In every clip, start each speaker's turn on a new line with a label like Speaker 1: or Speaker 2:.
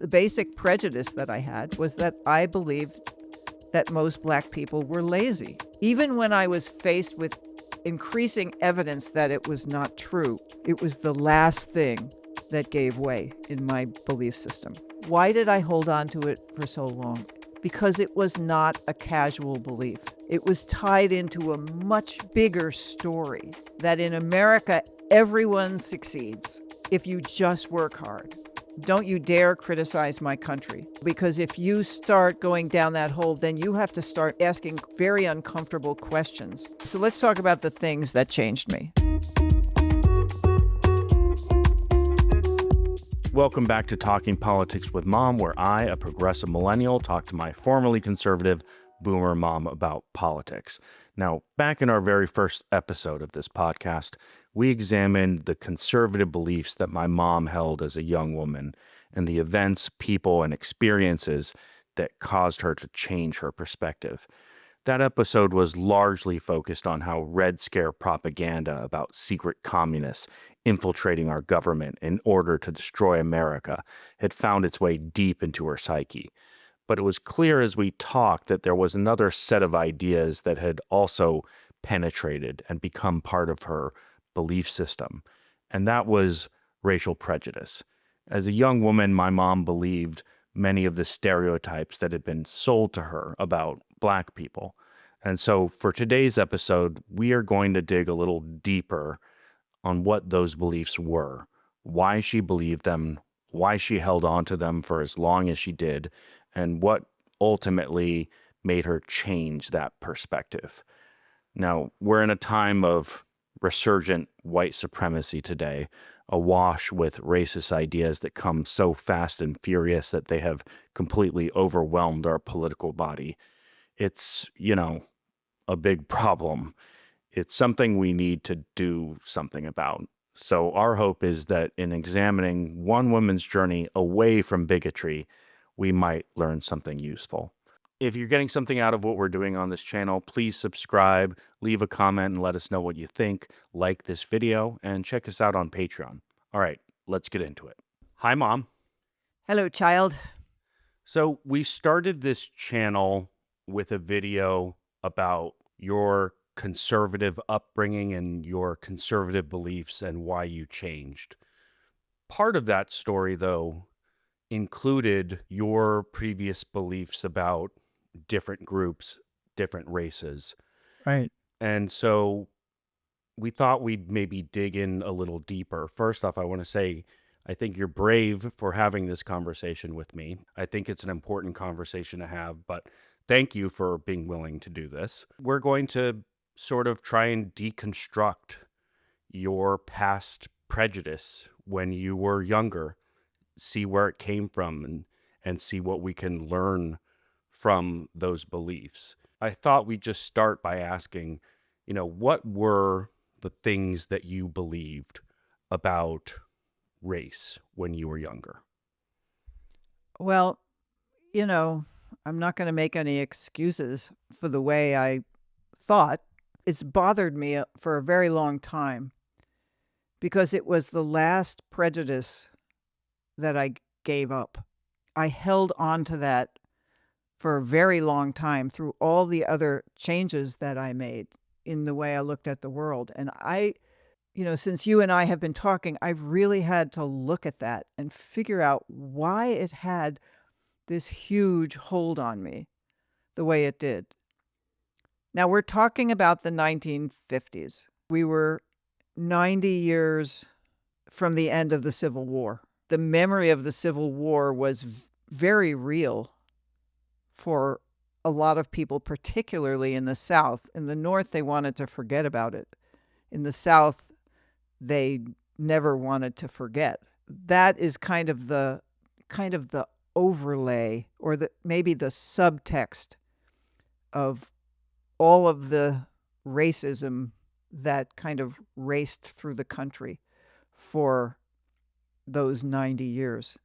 Speaker 1: The basic prejudice that I had was that I believed that most Black people were lazy. Even when I was faced with increasing evidence that it was not true, it was the last thing that gave way in my belief system. Why did I hold on to it for so long? Because it was not a casual belief. It was tied into a much bigger story that in America, everyone succeeds if you just work hard. Don't you dare criticize my country, because if you start going down that hole, then you have to start asking very uncomfortable questions. So let's talk about the things that changed me.
Speaker 2: Welcome back to Talking Politics with Mom, where I, a progressive millennial, talk to my formerly conservative boomer mom about politics. Now, back in our very first episode of this podcast, we examined the conservative beliefs that my mom held as a young woman and the events, people, and experiences that caused her to change her perspective. That episode was largely focused on how Red Scare propaganda about secret communists infiltrating our government in order to destroy America had found its way deep into her psyche. But it was clear as we talked that there was another set of ideas that had also penetrated and become part of her belief system, and that was racial prejudice. As a young woman, my mom believed many of the stereotypes that had been sold to her about Black people. And so for today's episode, we are going to dig a little deeper on what those beliefs were, why she believed them, why she held on to them for as long as she did, and what ultimately made her change that perspective. Now, we're in a time of resurgent white supremacy today, awash with racist ideas that come so fast and furious that they have completely overwhelmed our political body. It's, a big problem. It's something we need to do something about. So our hope is that in examining one woman's journey away from bigotry, we might learn something useful. If you're getting something out of what we're doing on this channel, please subscribe, leave a comment, and let us know what you think. Like this video, and check us out on Patreon. All right, let's get into it. Hi, Mom.
Speaker 1: Hello, child.
Speaker 2: So we started this channel with a video about your conservative upbringing and your conservative beliefs and why you changed. Part of that story, though, included your previous beliefs about different groups, different races.
Speaker 1: Right.
Speaker 2: And so we thought we'd maybe dig in a little deeper. First off, I want to say, I think you're brave for having this conversation with me. I think it's an important conversation to have, but thank you for being willing to do this. We're going to sort of try and deconstruct your past prejudice when you were younger, see where it came from, and see what we can learn from those beliefs. I thought we'd just start by asking, what were the things that you believed about race when you were younger?
Speaker 1: Well, I'm not going to make any excuses for the way I thought. It's bothered me for a very long time because it was the last prejudice that I gave up. I held on to that for a very long time through all the other changes that I made in the way I looked at the world. And since you and I have been talking, I've really had to look at that and figure out why it had this huge hold on me the way it did. Now, we're talking about the 1950s. We were 90 years from the end of the Civil War. The memory of the Civil War was very real for a lot of people, particularly in the South. In the North, they wanted to forget about it. In the South, they never wanted to forget. That is kind of the overlay, or maybe the subtext of all of the racism that kind of raced through the country for those 90 years,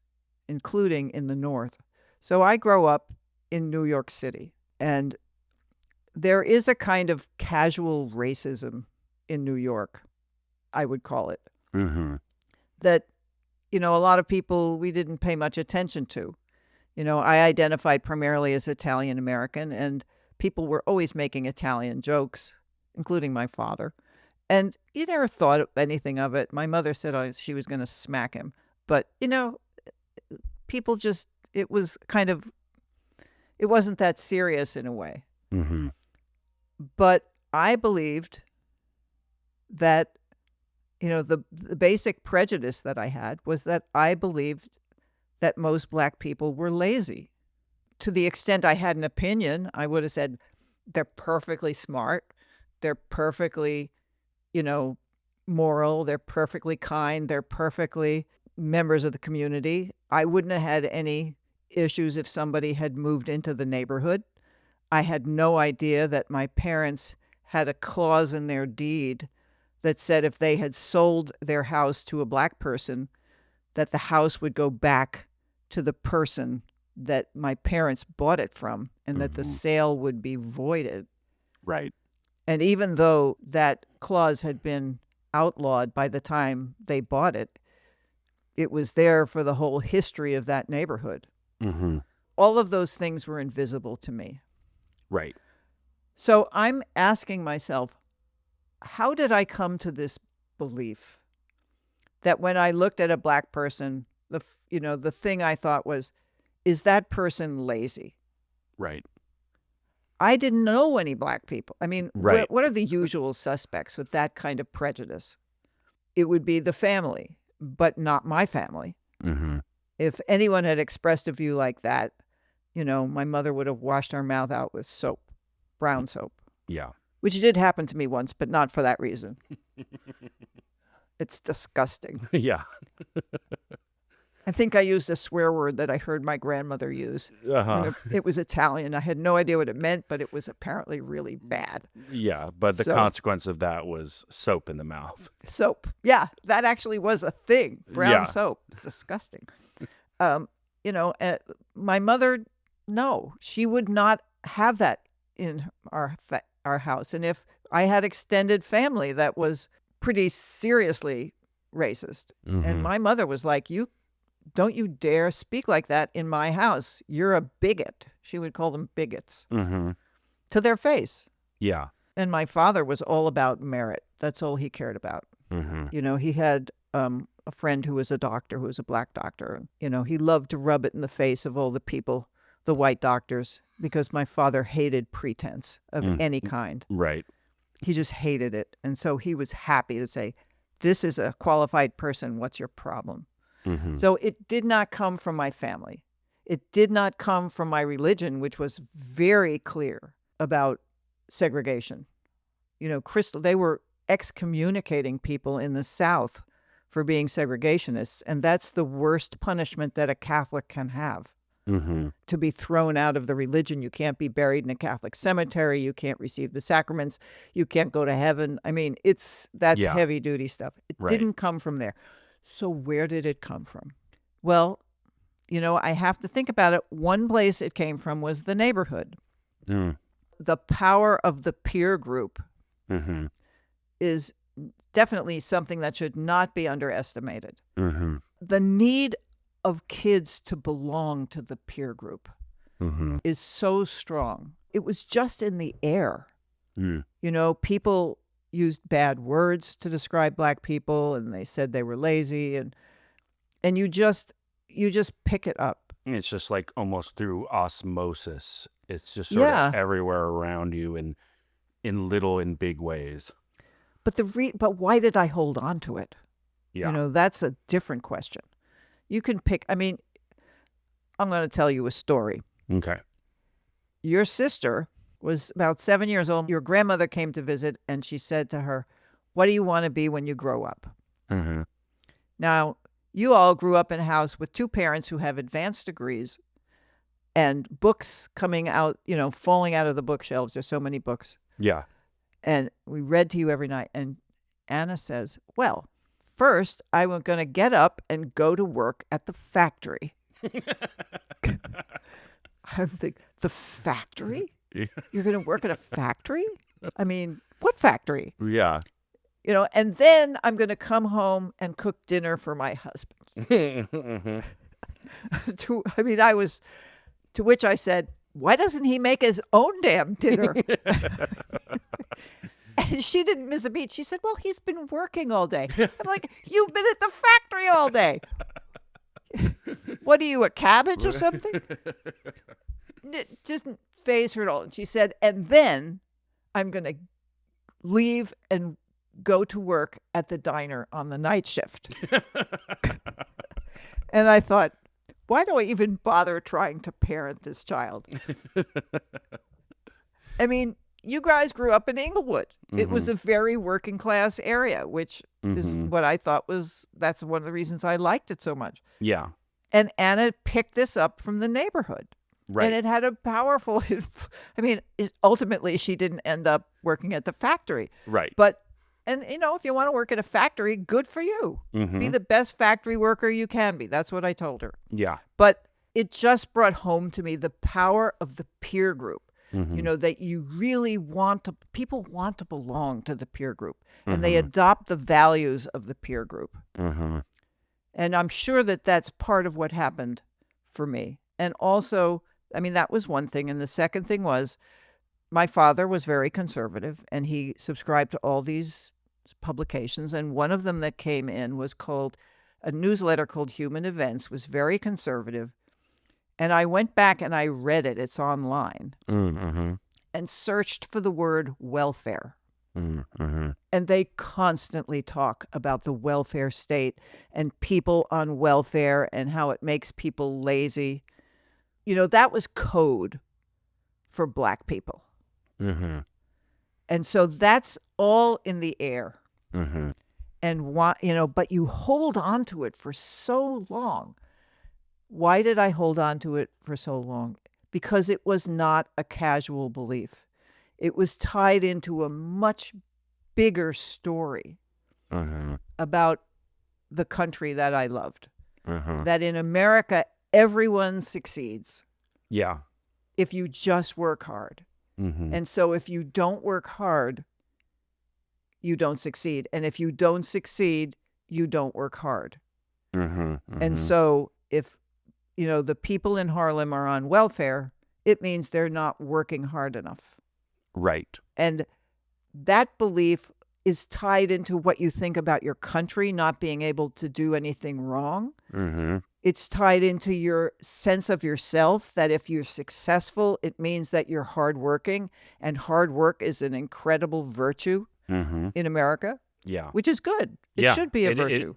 Speaker 1: including in the North. So I grow up in New York City, and there is a kind of casual racism in New York, I would call it,
Speaker 2: Mm-hmm.
Speaker 1: that a lot of people we didn't pay much attention to. I identified primarily as Italian American, and people were always making Italian jokes, including my father. And you never thought anything of it. My mother said she was going to smack him. But, people just, it wasn't that serious in a way.
Speaker 2: Mm-hmm.
Speaker 1: But I believed that, the basic prejudice that I had was that I believed that most Black people were lazy. To the extent I had an opinion, I would have said they're perfectly smart. They're perfectly, moral. They're perfectly kind. They're perfectly members of the community. I wouldn't have had any issues if somebody had moved into the neighborhood. I had no idea that my parents had a clause in their deed that said if they had sold their house to a Black person, that the house would go back to the person that my parents bought it from, and that the sale would be voided.
Speaker 2: Right.
Speaker 1: And even though that clause had been outlawed by the time they bought it, it was there for the whole history of that neighborhood.
Speaker 2: Mm-hmm.
Speaker 1: All of those things were invisible to me.
Speaker 2: Right.
Speaker 1: So I'm asking myself, how did I come to this belief that when I looked at a Black person, the thing I thought was, is that person lazy?
Speaker 2: Right.
Speaker 1: I didn't know any Black people. I mean,
Speaker 2: Right.
Speaker 1: what are the usual suspects with that kind of prejudice? It would be the family, but not my family.
Speaker 2: Mm-hmm.
Speaker 1: If anyone had expressed a view like that, my mother would have washed our mouth out with soap, brown soap.
Speaker 2: Yeah.
Speaker 1: Which did happen to me once, but not for that reason. It's disgusting.
Speaker 2: Yeah.
Speaker 1: I think I used a swear word that I heard my grandmother use.
Speaker 2: Uh-huh.
Speaker 1: It was Italian. I had no idea what it meant, but it was apparently really bad.
Speaker 2: Yeah, but the consequence of that was soap in the mouth.
Speaker 1: Soap. Yeah, that actually was a thing. Brown soap. It's disgusting. My mother, no, she would not have that in our house. And if I had extended family that was pretty seriously racist, and my mother was like, don't you dare speak like that in my house. You're a bigot. She would call them bigots to their face.
Speaker 2: Yeah.
Speaker 1: And my father was all about merit. That's all he cared about. He had a friend who was a doctor, who was a Black doctor. He loved to rub it in the face of all the people, the white doctors, because my father hated pretense of any kind.
Speaker 2: Right.
Speaker 1: He just hated it. And so he was happy to say, this is a qualified person. What's your problem? So it did not come from my family. It did not come from my religion, which was very clear about segregation. They were excommunicating people in the South for being segregationists. And that's the worst punishment that a Catholic can have. To be thrown out of the religion. You can't be buried in a Catholic cemetery. You can't receive the sacraments. You can't go to heaven. I mean, that's heavy duty stuff. It didn't come from there. So where did it come from? Well, I have to think about it. One place it came from was the neighborhood. The power of the peer group is definitely something that should not be underestimated. The need of kids to belong to the peer group is so strong. It was just in the air. People used bad words to describe Black people, and they said they were lazy, and you just pick it up.
Speaker 2: It's just like almost through osmosis. It's just sort of everywhere around you and in little and big ways.
Speaker 1: But but why did I hold on to it?
Speaker 2: Yeah.
Speaker 1: That's a different question. You can pick. I mean, I'm going to tell you a story.
Speaker 2: Okay.
Speaker 1: Your sister was about 7 years old. Your grandmother came to visit, and she said to her, what do you want to be when you grow up? Now, you all grew up in a house with two parents who have advanced degrees and books coming out, falling out of the bookshelves. There's so many books.
Speaker 2: Yeah.
Speaker 1: And we read to you every night. And Anna says, well, first, I was going to get up and go to work at the factory. I think, the factory? You're going to work at a factory? I mean, what factory?
Speaker 2: Yeah.
Speaker 1: And then I'm going to come home and cook dinner for my husband.
Speaker 2: Mhm.
Speaker 1: To which I said, why doesn't he make his own damn dinner? And she didn't miss a beat. She said, well, he's been working all day. I'm like, you've been at the factory all day. What are you, a cabbage or something? It didn't faze her at all. And she said, and then I'm going to leave and go to work at the diner on the night shift. And I thought, why do I even bother trying to parent this child? I mean, you guys grew up in Inglewood. It was a very working class area, which is what I thought that's one of the reasons I liked it so much.
Speaker 2: Yeah.
Speaker 1: And Anna picked this up from the neighborhood.
Speaker 2: Right.
Speaker 1: And it had a powerful, ultimately she didn't end up working at the factory.
Speaker 2: Right.
Speaker 1: But, and if you want to work at a factory, good for you. Be the best factory worker you can be. That's what I told her.
Speaker 2: Yeah.
Speaker 1: But it just brought home to me the power of the peer group. That you really people want to belong to the peer group, and they adopt the values of the peer group. And I'm sure that that's part of what happened for me. And also, that was one thing. And the second thing was my father was very conservative, and he subscribed to all these publications. And one of them that came in was called a newsletter called Human Events, was very conservative. And I went back and I read it. It's online. And searched for the word welfare. And they constantly talk about the welfare state and people on welfare and how it makes people lazy. That was code for Black people. And so that's all in the air. And why, but you hold on to it for so long. Why did I hold on to it for so long? Because it was not a casual belief. It was tied into a much bigger story about the country that I loved. That in America, everyone succeeds.
Speaker 2: Yeah.
Speaker 1: If you just work hard. And so if you don't work hard, you don't succeed. And if you don't succeed, you don't work hard. And so if the people in Harlem are on welfare, it means they're not working hard enough.
Speaker 2: Right.
Speaker 1: And that belief is tied into what you think about your country not being able to do anything wrong. It's tied into your sense of yourself, that if you're successful, it means that you're hardworking, and hard work is an incredible virtue in America.
Speaker 2: Yeah.
Speaker 1: Which is good. It should be a virtue.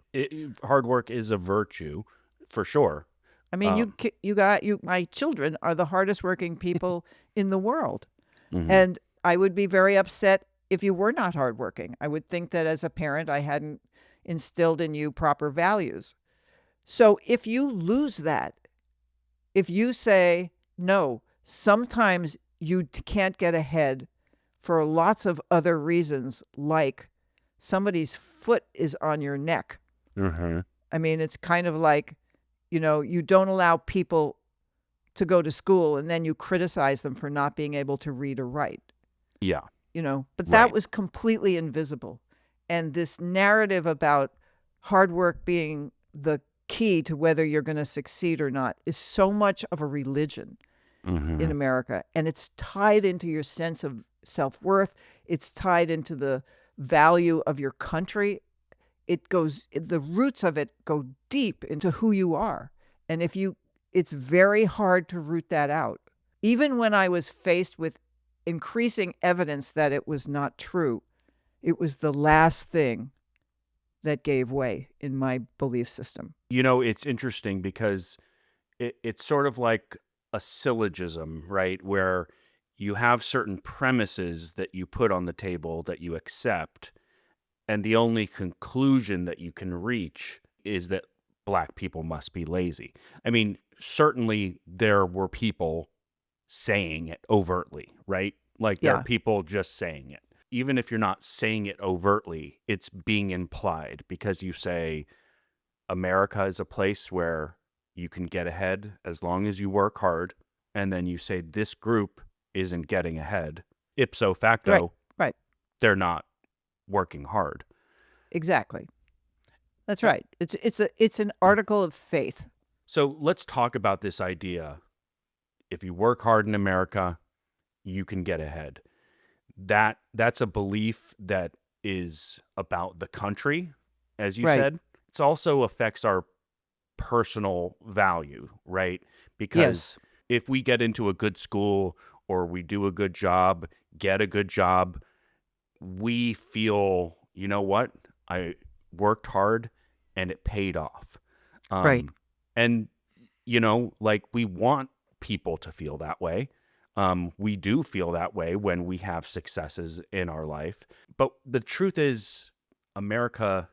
Speaker 2: Hard work is a virtue, for sure.
Speaker 1: My children are the hardest working people in the world. And I would be very upset if you were not hardworking. I would think that as a parent, I hadn't instilled in you proper values. So if you lose that, if you say, no, sometimes you can't get ahead for lots of other reasons, like somebody's foot is on your neck. It's kind of like, you don't allow people to go to school and then you criticize them for not being able to read or write.
Speaker 2: Yeah.
Speaker 1: But that was completely invisible. And this narrative about hard work being the key to whether you're going to succeed or not is so much of a religion in America. And it's tied into your sense of self-worth. It's tied into the value of your country. The roots of it go deep into who you are. And it's very hard to root that out. Even when I was faced with increasing evidence that it was not true, it was the last thing that gave way in my belief system.
Speaker 2: It's interesting because it's sort of like a syllogism, right? Where you have certain premises that you put on the table that you accept, and the only conclusion that you can reach is that Black people must be lazy. Certainly there were people saying it overtly, right? Like there are people just saying it. Even if you're not saying it overtly, it's being implied because you say America is a place where you can get ahead as long as you work hard. And then you say this group isn't getting ahead. Ipso facto,
Speaker 1: right.
Speaker 2: They're not working hard.
Speaker 1: Exactly. That's right. It's an article of faith.
Speaker 2: So let's talk about this idea. If you work hard in America, you can get ahead. That's a belief that is about the country, as you
Speaker 1: Right.
Speaker 2: said. It also affects our personal value, right? Because
Speaker 1: Yes.
Speaker 2: if we get into a good school or we do a good job, get a good job, we feel, you know what? I worked hard and it paid off.
Speaker 1: Right.
Speaker 2: And, like we want people to feel that way. We do feel that way when we have successes in our life. But the truth is, America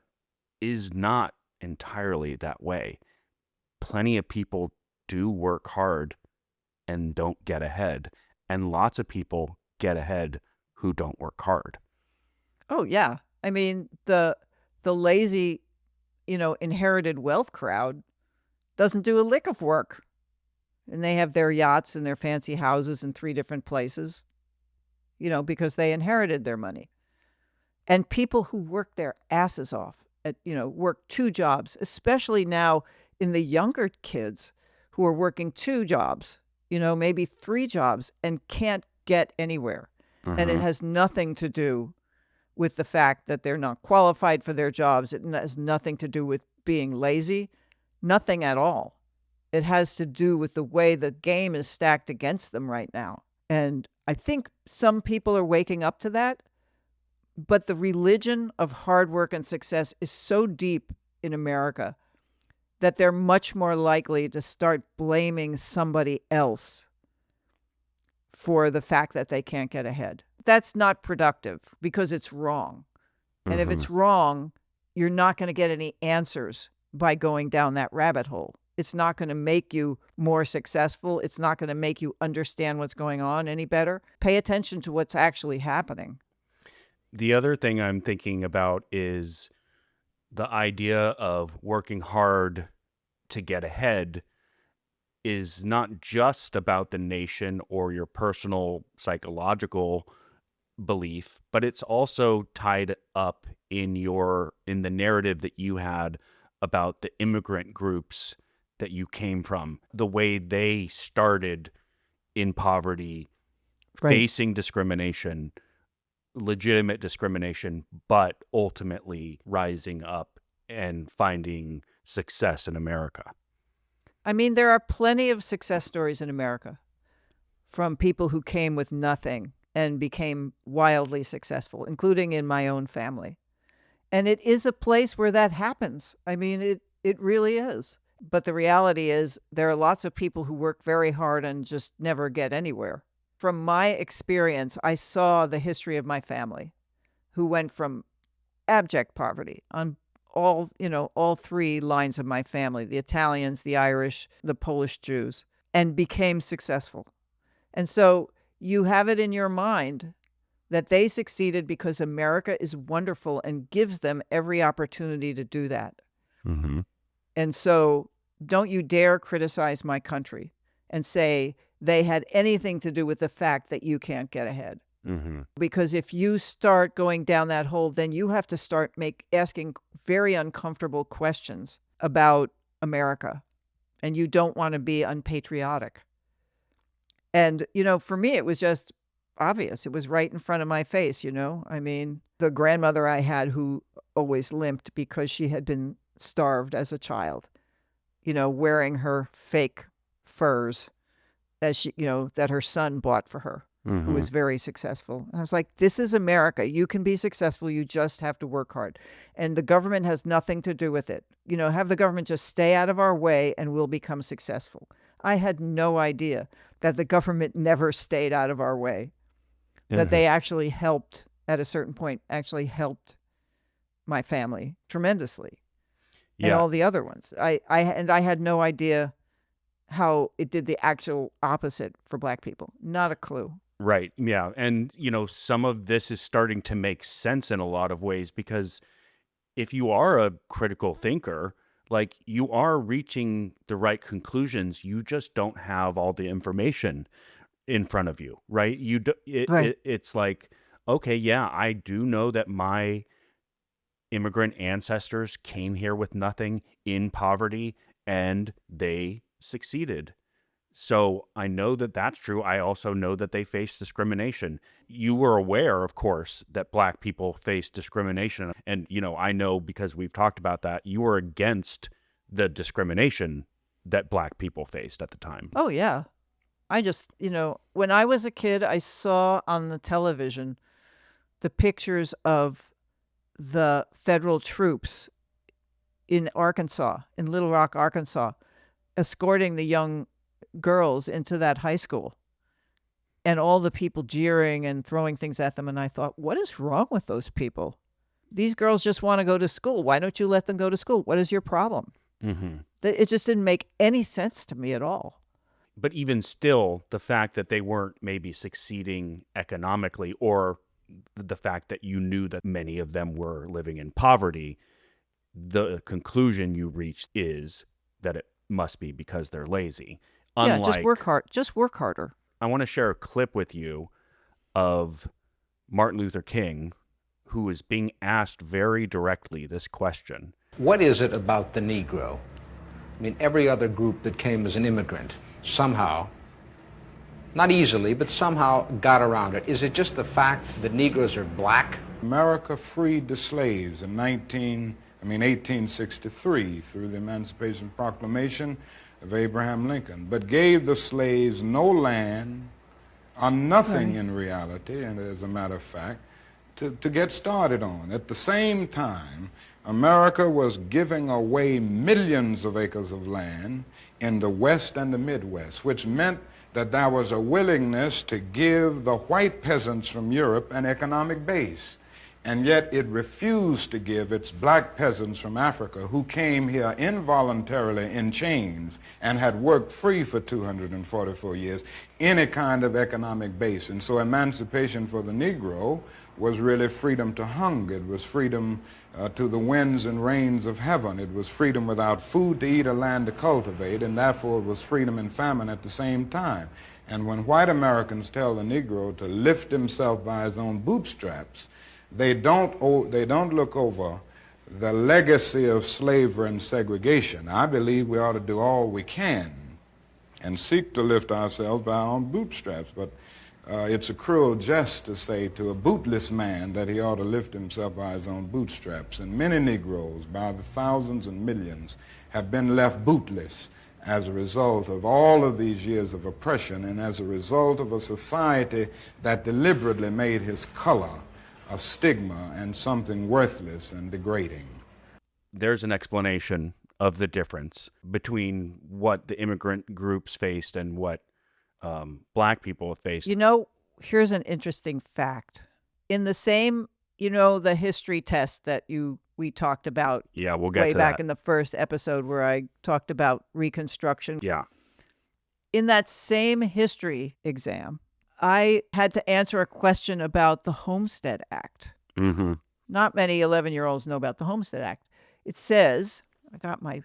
Speaker 2: is not entirely that way. Plenty of people do work hard and don't get ahead. And lots of people get ahead who don't work hard.
Speaker 1: Oh yeah. I mean, the lazy, inherited wealth crowd doesn't do a lick of work. And they have their yachts and their fancy houses in 3 different places, because they inherited their money. And people who work their asses off work 2 jobs, especially now in the younger kids who are working 2 jobs, maybe 3 jobs and can't get anywhere. And it has nothing to do with the fact that they're not qualified for their jobs. It has nothing to do with being lazy, nothing at all. It has to do with the way the game is stacked against them right now. And I think some people are waking up to that. But the religion of hard work and success is so deep in America that they're much more likely to start blaming somebody else for the fact that they can't get ahead. That's not productive because it's wrong. And if it's wrong, you're not going to get any answers by going down that rabbit hole. It's not going to make you more successful. It's not going to make you understand what's going on any better. Pay attention to what's actually happening.
Speaker 2: The other thing I'm thinking about is the idea of working hard to get ahead is not just about the nation or your personal psychological belief, but it's also tied up in the narrative that you had about the immigrant groups that you came from, the way they started in poverty,
Speaker 1: Right.
Speaker 2: facing discrimination, legitimate discrimination, but ultimately rising up and finding success in America.
Speaker 1: I mean, there are plenty of success stories in America from people who came with nothing and became wildly successful, including in my own family. And it is a place where that happens. I mean, it really is. But the reality is there are lots of people who work very hard and just never get anywhere. From my experience, I saw the history of my family who went from abject poverty on all 3 lines of my family, the Italians, the Irish, the Polish Jews, and became successful. And so you have it in your mind that they succeeded because America is wonderful and gives them every opportunity to do that.
Speaker 2: Mm-hmm.
Speaker 1: And so don't you dare criticize my country and say they had anything to do with the fact that you can't get ahead.
Speaker 2: Mm-hmm.
Speaker 1: Because if you start going down that hole, then you have to start asking very uncomfortable questions about America. And you don't want to be unpatriotic. And, for me, it was just obvious. It was right in front of my face, I mean, the grandmother I had who always limped because she had been starved as a child, wearing her fake furs as she, that her son bought for her, who was very successful. And I was like, this is America. You can be successful. You just have to work hard. And the government has nothing to do with it. Have the government just stay out of our way and we'll become successful. I had no idea that the government never stayed out of our way, that they actually helped, at a certain point, actually helped my family tremendously. And all the other ones. I had no idea how it did the actual opposite for Black people. Not a clue.
Speaker 2: Right. Yeah. And, some of this is starting to make sense in a lot of ways because if you are a critical thinker, like you are reaching the right conclusions, you just don't have all the information in front of you, right? Right. It's like, okay, yeah, I do know that my immigrant ancestors came here with nothing, in poverty, and they succeeded. So I know that that's true. I also know that they face discrimination. You were aware, of course, that Black people face discrimination. And, I know because we've talked about that, you were against the discrimination that Black people faced at the time.
Speaker 1: Oh, yeah. I just, when I was a kid, I saw on the television the pictures of the federal troops in Arkansas, in Little Rock, Arkansas, escorting the young girls into that high school, and all the people jeering and throwing things at them. And I thought, what is wrong with those people? These girls just want to go to school. Why don't you let them go to school? What is your problem?
Speaker 2: Mm-hmm.
Speaker 1: It just didn't make any sense to me at all.
Speaker 2: But even still, the fact that they weren't maybe succeeding economically, or the fact that you knew that many of them were living in poverty, the conclusion you reached is that it must be because they're lazy.
Speaker 1: Yeah, just work hard. Just work harder.
Speaker 2: I want to share a clip with you of Martin Luther King, who is being asked very directly this question.
Speaker 3: What is it about the Negro? I mean, every other group that came as an immigrant somehow, not easily, but somehow got around it. Is it just the fact that Negroes are black?
Speaker 4: America freed the slaves in 1863 through the Emancipation Proclamation of Abraham Lincoln, but gave the slaves no land or nothing in reality, and as a matter of fact, to get started on. At the same time, America was giving away millions of acres of land in the West and the Midwest, which meant that there was a willingness to give the white peasants from Europe an economic base. And yet it refused to give its black peasants from Africa, who came here involuntarily in chains and had worked free for 244 years, any kind of economic base. And so emancipation for the Negro was really freedom to hunger. It was freedom to the winds and rains of heaven. It was freedom without food to eat or land to cultivate, and therefore it was freedom and famine at the same time. And when white Americans tell the Negro to lift himself by his own bootstraps, they don't look over the legacy of slavery and segregation. I believe we ought to do all we can and seek to lift ourselves by our own bootstraps, but it's a cruel jest to say to a bootless man that he ought to lift himself by his own bootstraps. And many Negroes, by the thousands and millions, have been left bootless as a result of all of these years of oppression, and as a result of a society that deliberately made his color a stigma and something worthless and degrading.
Speaker 2: There's an explanation of the difference between what the immigrant groups faced and what Black people have faced.
Speaker 1: Here's an interesting fact. In the same, the history test that we talked about
Speaker 2: we'll get
Speaker 1: way
Speaker 2: to
Speaker 1: back
Speaker 2: that
Speaker 1: in the first episode where I talked about Reconstruction.
Speaker 2: Yeah.
Speaker 1: In that same history exam, I had to answer a question about the Homestead Act.
Speaker 2: Mm-hmm.
Speaker 1: Not many 11-year-olds know about the Homestead Act. It says, I got my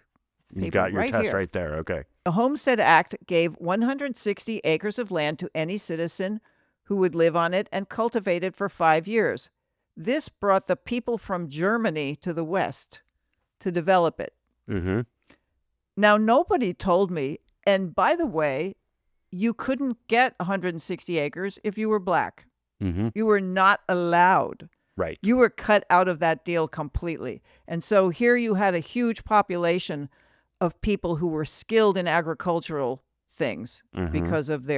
Speaker 1: paper
Speaker 2: You got your
Speaker 1: right
Speaker 2: test
Speaker 1: here.
Speaker 2: right there. Okay.
Speaker 1: The Homestead Act gave 160 acres of land to any citizen who would live on it and cultivate it for 5 years. This brought the people from Germany to the West to develop it.
Speaker 2: Mm-hmm.
Speaker 1: Now, nobody told me, and by the way, you couldn't get 160 acres if you were Black.
Speaker 2: Mm-hmm.
Speaker 1: You were not allowed.
Speaker 2: Right.
Speaker 1: You were cut out of that deal completely. And so here you had a huge population of people who were skilled in agricultural things because of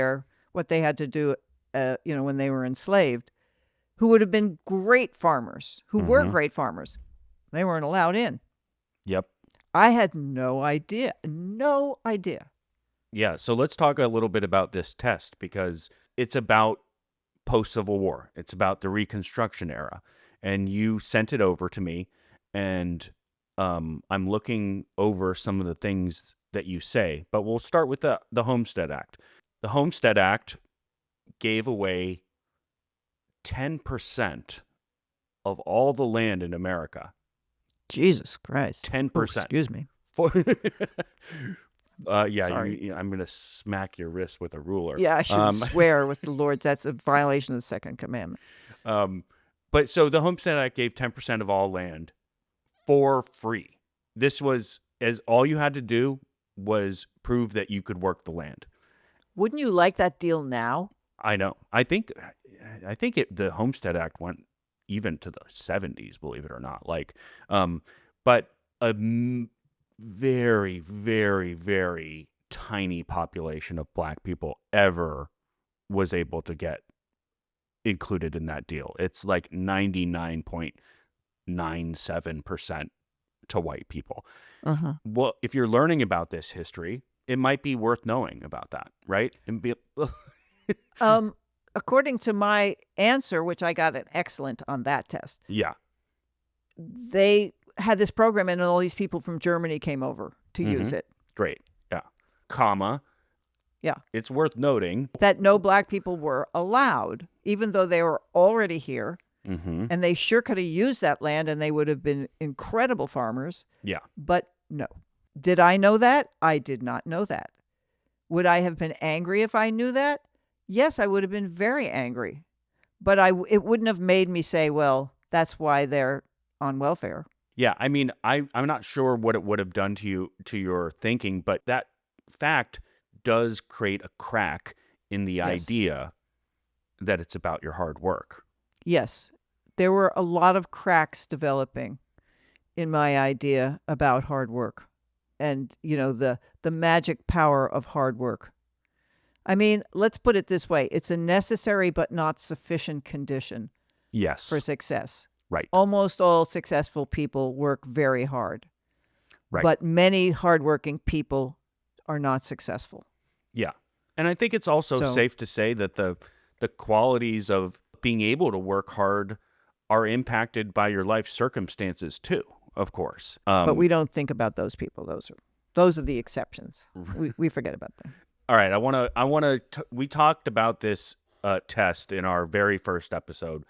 Speaker 1: what they had to do, when they were enslaved, who would have been great farmers, who were great farmers. They weren't allowed in.
Speaker 2: Yep.
Speaker 1: I had no idea. No idea.
Speaker 2: Yeah, so let's talk a little bit about this test, because it's about post-Civil War. It's about the Reconstruction era. And you sent it over to me, and I'm looking over some of the things that you say. But we'll start with the Homestead Act. The Homestead Act gave away 10% of all the land in America.
Speaker 1: Jesus Christ.
Speaker 2: 10%.
Speaker 1: Oh, excuse me.
Speaker 2: Sorry. I'm going to smack your wrist with a ruler.
Speaker 1: Yeah, I should swear with the Lord. That's a violation of the second commandment.
Speaker 2: But so the Homestead Act gave 10% of all land for free. This was all you had to do was prove that you could work the land.
Speaker 1: Wouldn't you like that deal now?
Speaker 2: I know. I think the Homestead Act went even to the 70s, believe it or not. But a very, very, very tiny population of black people ever was able to get included in that deal. It's like 99.97% to white people.
Speaker 1: Uh-huh.
Speaker 2: Well, if you're learning about this history, it might be worth knowing about that, right?
Speaker 1: According to my answer, which I got an excellent on that test,
Speaker 2: Yeah.
Speaker 1: they had this program and all these people from Germany came over to use it.
Speaker 2: Great. Yeah. Comma.
Speaker 1: Yeah.
Speaker 2: It's worth noting.
Speaker 1: That no black people were allowed, even though they were already here.
Speaker 2: Mm-hmm.
Speaker 1: And they sure could have used that land and they would have been incredible farmers.
Speaker 2: Yeah.
Speaker 1: But no. Did I know that? I did not know that. Would I have been angry if I knew that? Yes, I would have been very angry. But it wouldn't have made me say, well, that's why they're on welfare.
Speaker 2: Yeah. I mean, I'm not sure what it would have done to your thinking, but that fact does create a crack in the idea that it's about your hard work.
Speaker 1: Yes. There were a lot of cracks developing in my idea about hard work and, the magic power of hard work. I mean, let's put it this way. It's a necessary but not sufficient condition
Speaker 2: Yes.
Speaker 1: for success.
Speaker 2: Right.
Speaker 1: Almost all successful people work very hard.
Speaker 2: Right.
Speaker 1: But many hardworking people are not successful.
Speaker 2: Yeah. And I think it's also safe to say that the qualities of being able to work hard are impacted by your life circumstances too, of course.
Speaker 1: But we don't think about those people. Those are the exceptions. We forget about them.
Speaker 2: All right. We talked about this test in our very first episode,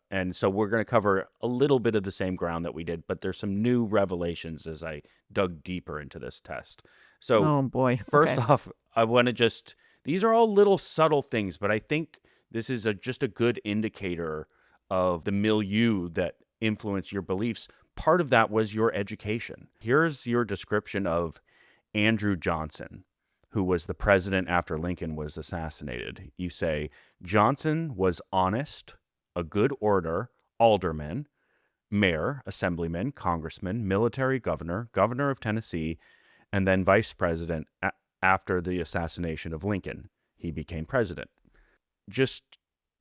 Speaker 2: and so we're going to cover a little bit of the same ground that we did, but there's some new revelations as I dug deeper into this test. So,
Speaker 1: oh boy.
Speaker 2: First off, I want to these are all little subtle things, but I think this is just a good indicator of the milieu that influence your beliefs. Part of that was your education. Here's your description of Andrew Johnson, who was the president after Lincoln was assassinated. You say, Johnson was honest, a good orator, alderman, mayor, assemblyman, congressman, military governor, governor of Tennessee, and then vice president after the assassination of Lincoln. He became president. Just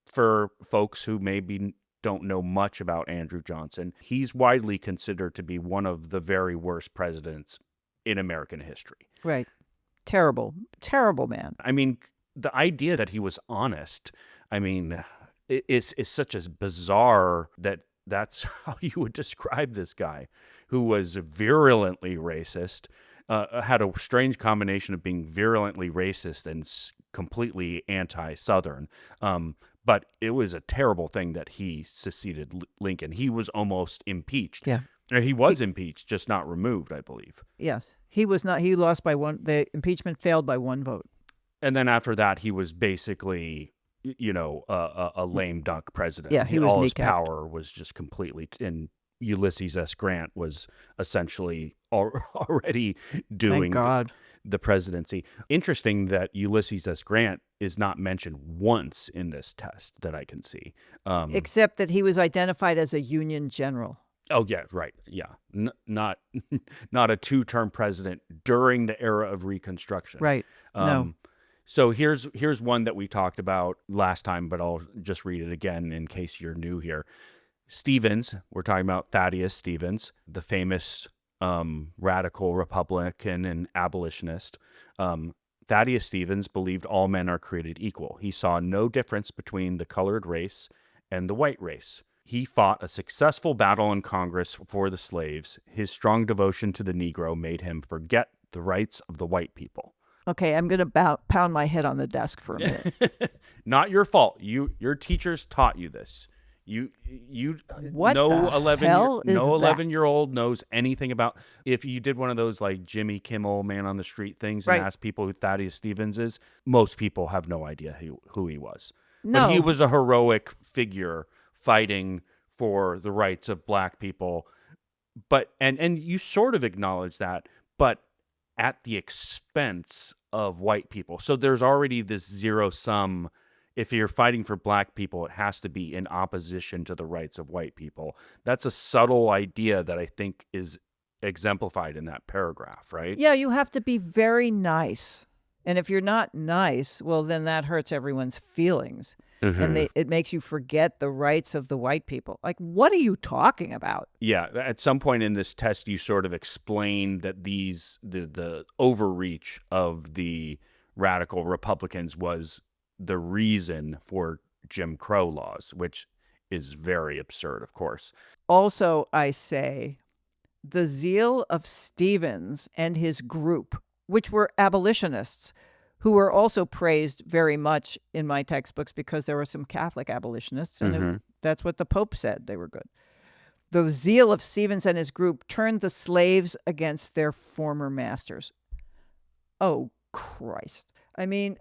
Speaker 2: for folks who maybe don't know much about Andrew Johnson, he's widely considered to be one of the very worst presidents in American history.
Speaker 1: Right. Terrible, terrible man.
Speaker 2: I mean, the idea that he was honest, is such a bizarre that's how you would describe this guy who was virulently racist, had a strange combination of being virulently racist and completely anti-Southern. But it was a terrible thing that he succeeded Lincoln. He was almost impeached.
Speaker 1: Yeah.
Speaker 2: He was impeached, just not removed, I believe.
Speaker 1: Yes. He was not. He lost by one. The impeachment failed by one vote.
Speaker 2: And then after that, he was basically, a lame duck president.
Speaker 1: Yeah, he was
Speaker 2: all his
Speaker 1: kneecapped.
Speaker 2: power was just completely. And Ulysses S. Grant was essentially already doing
Speaker 1: Thank God.
Speaker 2: the presidency. Interesting that Ulysses S. Grant is not mentioned once in this test that I can see.
Speaker 1: Except that he was identified as a Union general.
Speaker 2: Oh, yeah, right. Yeah. Not a two-term president during the era of Reconstruction.
Speaker 1: Right. No.
Speaker 2: So here's one that we talked about last time, but I'll just read it again in case you're new here. Stevens, we're talking about Thaddeus Stevens, the famous radical Republican and abolitionist. Thaddeus Stevens believed all men are created equal. He saw no difference between the colored race and the white race. He fought a successful battle in Congress for the slaves. His strong devotion to the Negro made him forget the rights of the white people.
Speaker 1: Okay, I'm going to pound my head on the desk for a minute.
Speaker 2: Not your fault. Your teachers taught you this. You
Speaker 1: What
Speaker 2: no
Speaker 1: the
Speaker 2: 11-year-old knows anything about. If you did one of those like Jimmy Kimmel Man on the Street things and
Speaker 1: Right.
Speaker 2: asked people who Thaddeus Stevens is, most people have no idea who he was.
Speaker 1: No.
Speaker 2: But he was a heroic figure fighting for the rights of black people But and you sort of acknowledge that, but at the expense of white people. So there's already this zero sum. If you're fighting for black people, it has to be in opposition to the rights of white people. That's a subtle idea that I think is exemplified in that paragraph, right?
Speaker 1: Yeah, you have to be very nice. And if you're not nice, well, then that hurts everyone's feelings. And it makes you forget the rights of the white people. Like, what are you talking about?
Speaker 2: Yeah, at some point in this test, you sort of explained that the overreach of the radical Republicans was the reason for Jim Crow laws, which is very absurd, of course.
Speaker 1: Also, I say the zeal of Stevens and his group, which were abolitionists, who were also praised very much in my textbooks because there were some Catholic abolitionists, and that's what the Pope said. They were good. The zeal of Stevens and his group turned the slaves against their former masters. Oh, Christ. I mean,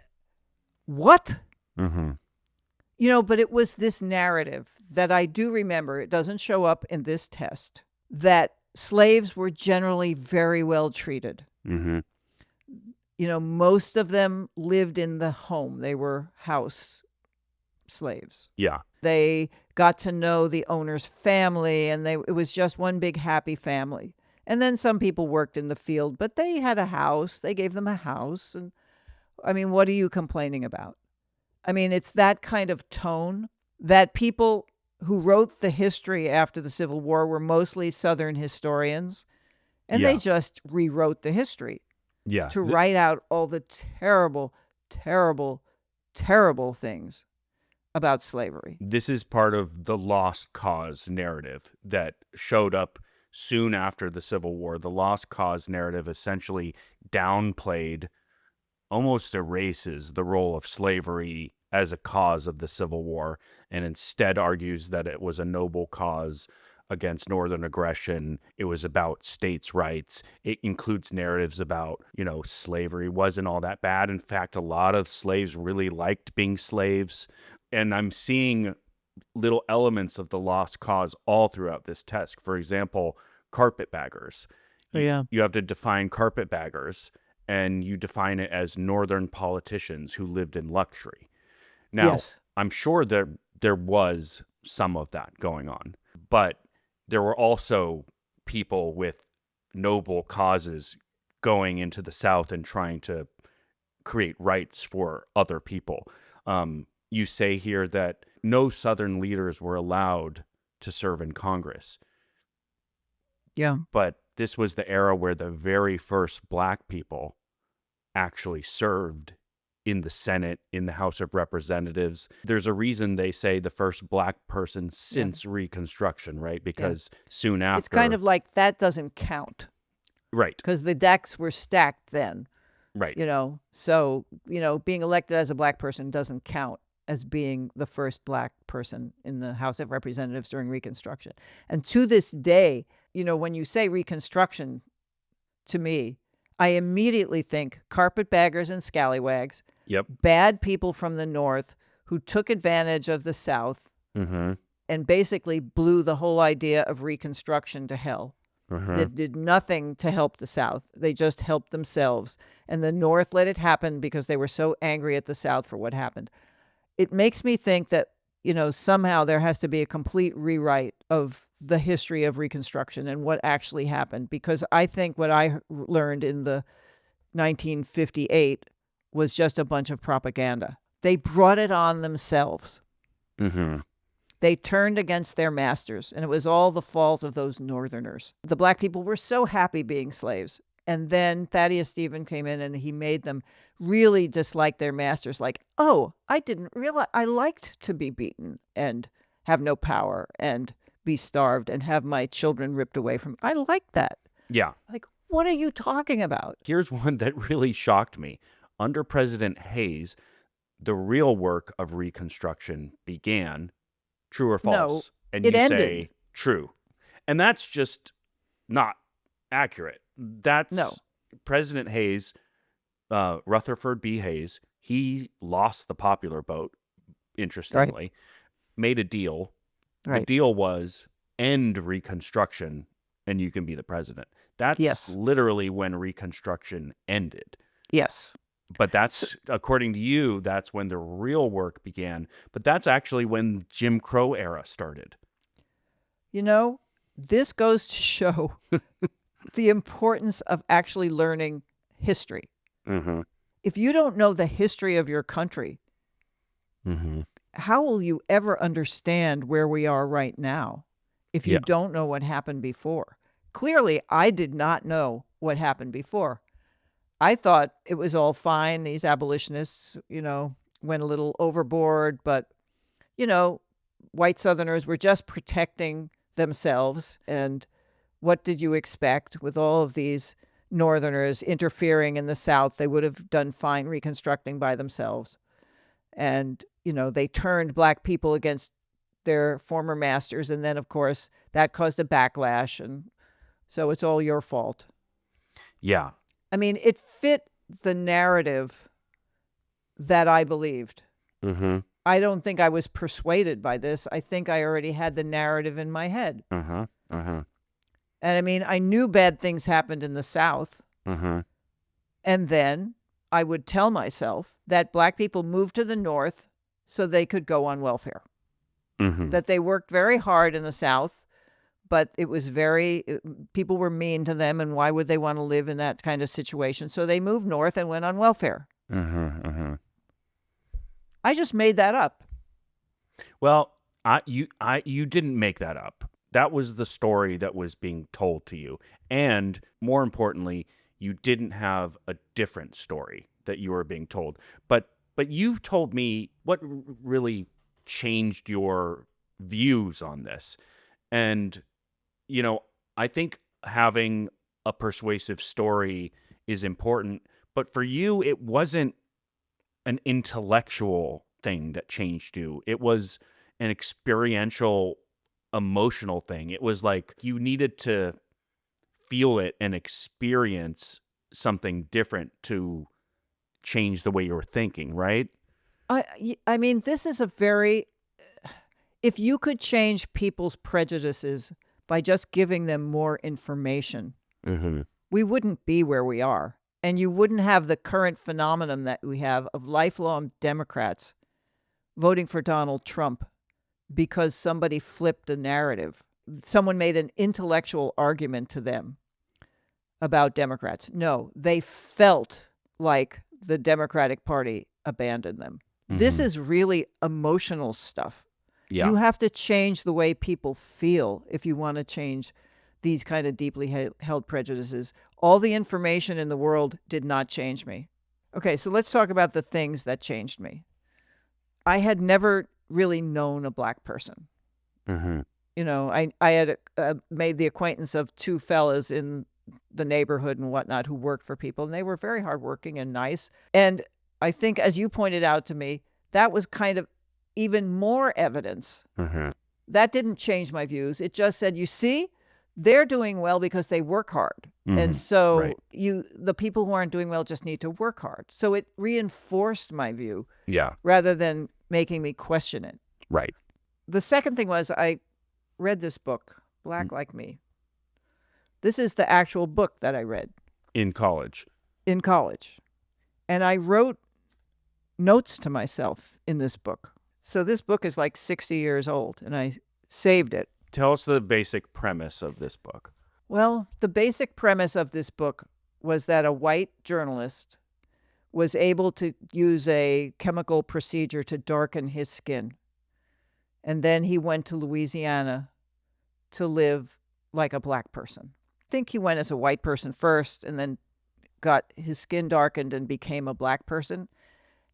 Speaker 1: what? But it was this narrative that I do remember. It doesn't show up in this test, that slaves were generally very well treated. Most of them lived in the home. They were house slaves.
Speaker 2: Yeah.
Speaker 1: They got to know the owner's family, and it was just one big happy family. And then some people worked in the field, but they had a house. They gave them a house. And I mean, what are you complaining about? I mean, it's that kind of tone that people who wrote the history after the Civil War were mostly Southern historians, and they just rewrote the history. To write out all the terrible, terrible, terrible things about slavery.
Speaker 2: This is part of the lost cause narrative that showed up soon after the Civil War. The lost cause narrative essentially downplayed, almost erases the role of slavery as a cause of the Civil War, and instead argues that it was a noble cause against Northern aggression. It was about states' rights. It includes narratives about, slavery wasn't all that bad. In fact, a lot of slaves really liked being slaves. And I'm seeing little elements of the lost cause all throughout this test. For example, carpetbaggers. You have to define carpetbaggers, and you define it as Northern politicians who lived in luxury. Now, I'm sure there was some of that going on, but there were also people with noble causes going into the South and trying to create rights for other people. You say here that no Southern leaders were allowed to serve in Congress.
Speaker 1: Yeah.
Speaker 2: But this was the era where the very first black people actually served in the Senate, in the House of Representatives. There's a reason they say the first black person since Reconstruction, right? Because soon after...
Speaker 1: It's kind of like that doesn't count.
Speaker 2: Right.
Speaker 1: Because the decks were stacked then.
Speaker 2: Right.
Speaker 1: So, being elected as a black person doesn't count as being the first black person in the House of Representatives during Reconstruction. And to this day, when you say Reconstruction, to me, I immediately think carpetbaggers and scallywags, bad people from the North who took advantage of the South and basically blew the whole idea of Reconstruction to hell. They did nothing to help the South. They just helped themselves. And the North let it happen because they were so angry at the South for what happened. It makes me think that, somehow there has to be a complete rewrite of the history of Reconstruction and what actually happened. Because I think what I learned in the 1958 was just a bunch of propaganda. They brought it on themselves. They turned against their masters, and it was all the fault of those Northerners. The black people were so happy being slaves. And then Thaddeus Stephen came in and he made them really dislike their masters. Like, oh, I didn't realize I liked to be beaten and have no power and be starved and have my children ripped away from me. I like that.
Speaker 2: Yeah.
Speaker 1: Like, what are you talking about?
Speaker 2: Here's one that really shocked me. Under President Hayes, the real work of Reconstruction began. True or false?
Speaker 1: No,
Speaker 2: and
Speaker 1: it
Speaker 2: you
Speaker 1: ended.
Speaker 2: Say true. And that's just not accurate. That's President Hayes, Rutherford B. Hayes, he lost the popular vote, interestingly, made a deal.
Speaker 1: Right.
Speaker 2: The deal was end Reconstruction and you can be the president. That's
Speaker 1: Yes.
Speaker 2: literally when Reconstruction ended.
Speaker 1: Yes.
Speaker 2: But that's, according to you, that's when the real work began. But that's actually when Jim Crow era started.
Speaker 1: You know, this goes to show the importance of actually learning history.
Speaker 2: Mm-hmm.
Speaker 1: If you don't know the history of your country,
Speaker 2: Mm-hmm.
Speaker 1: how will you ever understand where we are right now if you
Speaker 2: Yeah.
Speaker 1: don't know what happened before? Clearly, I did not know what happened before. I thought it was all fine. These abolitionists, went a little overboard, but, white Southerners were just protecting themselves. And what did you expect with all of these Northerners interfering in the South? They would have done fine reconstructing by themselves. And, they turned Black people against their former masters. And then, of course, that caused a backlash. And so it's all your fault.
Speaker 2: Yeah.
Speaker 1: I mean, it fit the narrative that I believed.
Speaker 2: Mm-hmm.
Speaker 1: I don't think I was persuaded by this. I think I already had the narrative in my head.
Speaker 2: Uh-huh. Uh-huh.
Speaker 1: And I mean, I knew bad things happened in the South.
Speaker 2: Uh-huh.
Speaker 1: And then I would tell myself that Black people moved to the North so they could go on welfare.
Speaker 2: Mm-hmm.
Speaker 1: That they worked very hard in the South, but it was people were mean to them, and why would they want to live in that kind of situation? So they moved north and went on welfare.
Speaker 2: Uh-huh. Uh-huh.
Speaker 1: I just made that up.
Speaker 2: Well, you didn't make that up. That was the story that was being told to you. And more importantly, you didn't have a different story that you were being told. But you've told me what really changed your views on this. And, I think having a persuasive story is important. But for you, it wasn't an intellectual thing that changed you. It was an experiential, emotional thing. It was like you needed to feel it and experience something different to change the way you were thinking, right?
Speaker 1: I mean, this is if you could change people's prejudices by just giving them more information,
Speaker 2: Mm-hmm.
Speaker 1: we wouldn't be where we are. And you wouldn't have the current phenomenon that we have of lifelong Democrats voting for Donald Trump because somebody flipped a narrative. Someone made an intellectual argument to them about Democrats. No, they felt like the Democratic Party abandoned them. This
Speaker 2: Mm-hmm.
Speaker 1: is really emotional stuff.
Speaker 2: Yeah.
Speaker 1: You have to change the way people feel if you want to change these kind of deeply held prejudices. All the information in the world did not change me. Okay, so let's talk about the things that changed me. I had never really known a Black person.
Speaker 2: Mm-hmm.
Speaker 1: I had made the acquaintance of two fellas in the neighborhood and whatnot who worked for people, and they were very hardworking and nice. And I think, as you pointed out to me, that was kind of even more evidence.
Speaker 2: Mm-hmm.
Speaker 1: That didn't change my views. It just said, you see, they're doing well because they work hard.
Speaker 2: Mm-hmm.
Speaker 1: And so
Speaker 2: Right.
Speaker 1: the people who aren't doing well just need to work hard. So it reinforced my view
Speaker 2: Yeah.
Speaker 1: rather than making me question it.
Speaker 2: Right.
Speaker 1: The second thing was I read this book, Black Like Me. This is the actual book that I read
Speaker 2: In college.
Speaker 1: in college. And I wrote notes to myself in this book. So this book is like 60 years old, and I saved it.
Speaker 2: Tell us the basic premise of this book.
Speaker 1: Well, the basic premise of this book was that a white journalist was able to use a chemical procedure to darken his skin. And then he went to Louisiana to live like a Black person. I think he went as a white person first and then got his skin darkened and became a Black person,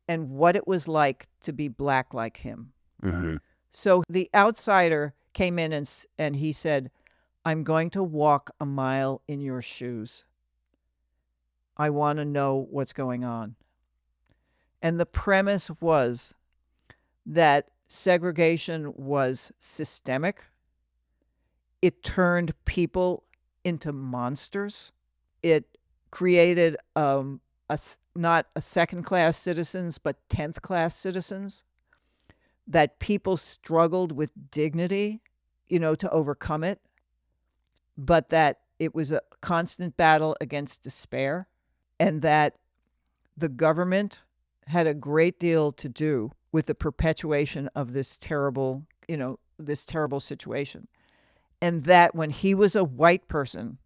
Speaker 1: and what it was like to be Black like him.
Speaker 2: Mm-hmm.
Speaker 1: So the outsider came in and he said, I'm going to walk a mile in your shoes. I want to know what's going on. And the premise was that segregation was systemic. It turned people into monsters. It created not a second-class citizens, but 10th-class citizens. That people struggled with dignity, to overcome it. but that it was a constant battle against despair, and that the government had a great deal to do with the perpetuation of this terrible, this terrible situation. And that when he was a white person,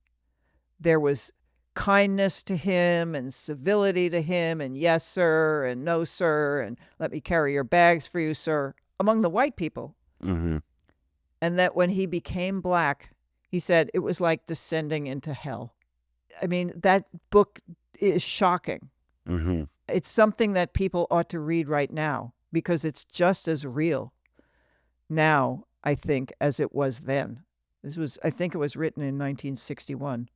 Speaker 1: there was kindness to him and civility to him and yes, sir, and no, sir, and let me carry your bags for you, sir, among the white people.
Speaker 2: Mm-hmm.
Speaker 1: And that when he became black, he said it was like descending into hell. I mean, that book is shocking.
Speaker 2: Mm-hmm.
Speaker 1: It's something that people ought to read right now because it's just as real now, I think, as it was then. I think it was written in 1961.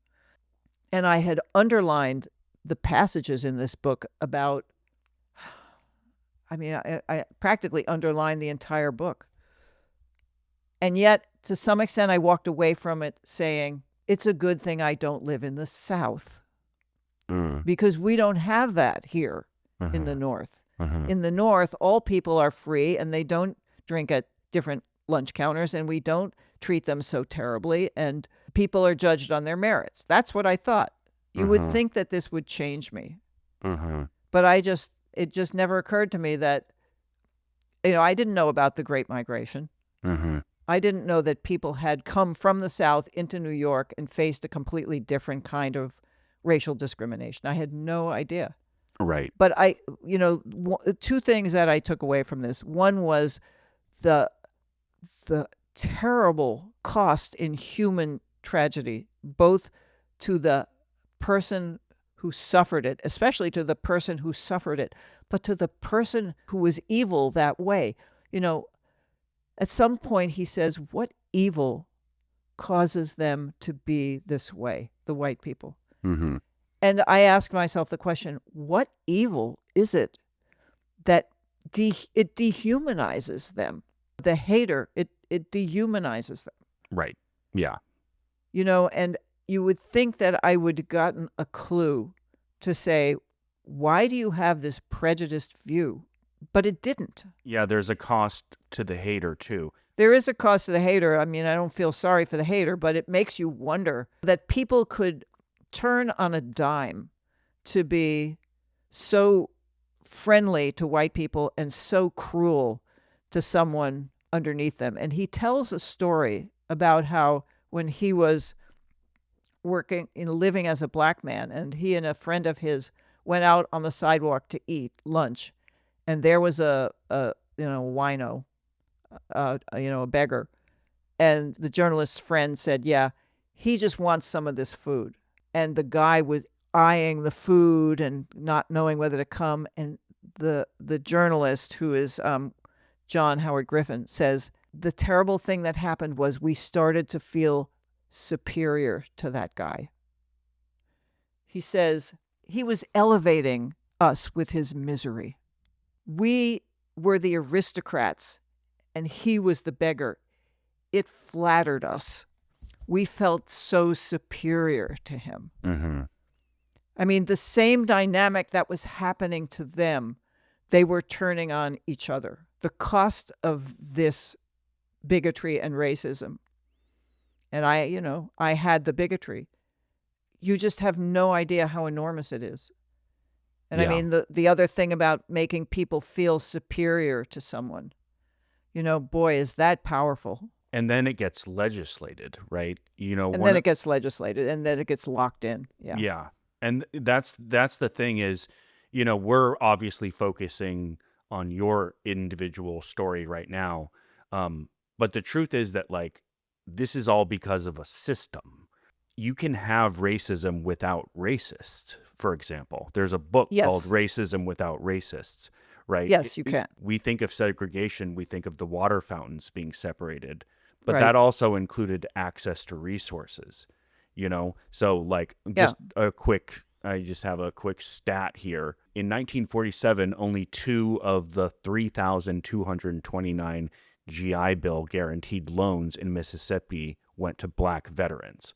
Speaker 1: And I had underlined the passages in this book about, I practically underlined the entire book. And yet, to some extent, I walked away from it saying, it's a good thing I don't live in the South. Because we don't have that here in the North. In the North, all people are free and they don't drink at different lunch counters and we don't treat them so terribly and people are judged on their merits. That's what I thought. You would think that this would change me. But it just never occurred to me that, I didn't know about the Great Migration. I didn't know that people had come from the South into New York and faced a completely different kind of racial discrimination. I had no idea.
Speaker 2: Right.
Speaker 1: But two things that I took away from this. One was the terrible cost in human tragedy, both to the person who suffered it, especially to the person who suffered it, but to the person who was evil that way. At some point he says, what evil causes them to be this way, the white people? And I asked myself the question, what evil is it that it dehumanizes them? The hater, it dehumanizes them.
Speaker 2: Right. Yeah.
Speaker 1: And you would think that I would have gotten a clue to say, why do you have this prejudiced view? But it didn't.
Speaker 2: Yeah, there's a cost to the hater, too.
Speaker 1: There is a cost to the hater. I mean, I don't feel sorry for the hater, but it makes you wonder that people could turn on a dime to be so friendly to white people and so cruel to someone underneath them. And he tells a story about how when he was living as a black man, and he and a friend of his went out on the sidewalk to eat lunch, and there was a wino, a beggar, and the journalist's friend said, yeah, he just wants some of this food. And the guy was eyeing the food and not knowing whether to come. And the journalist, who is John Howard Griffin, says, the terrible thing that happened was we started to feel superior to that guy. He says he was elevating us with his misery. We were the aristocrats and he was the beggar. It flattered us. We felt so superior to him. I mean, the same dynamic that was happening to them, they were turning on each other. The cost of this bigotry and racism, and I had the bigotry. You just have no idea how enormous it is. And I mean, the other thing about making people feel superior to someone, boy, is that powerful.
Speaker 2: And then it gets legislated, right?
Speaker 1: Then it gets legislated, and then it gets locked in. Yeah.
Speaker 2: Yeah. And that's the thing is, we're obviously focusing on your individual story right now. But the truth is that, this is all because of a system. You can have racism without racists, for example. There's a book called Racism Without Racists, right?
Speaker 1: Yes, you can.
Speaker 2: We think of segregation, we think of the water fountains being separated, but
Speaker 1: Right.
Speaker 2: that also included access to resources, So I just have a quick stat here. In 1947, only 2 of the 3,229 GI Bill guaranteed loans in Mississippi went to black veterans.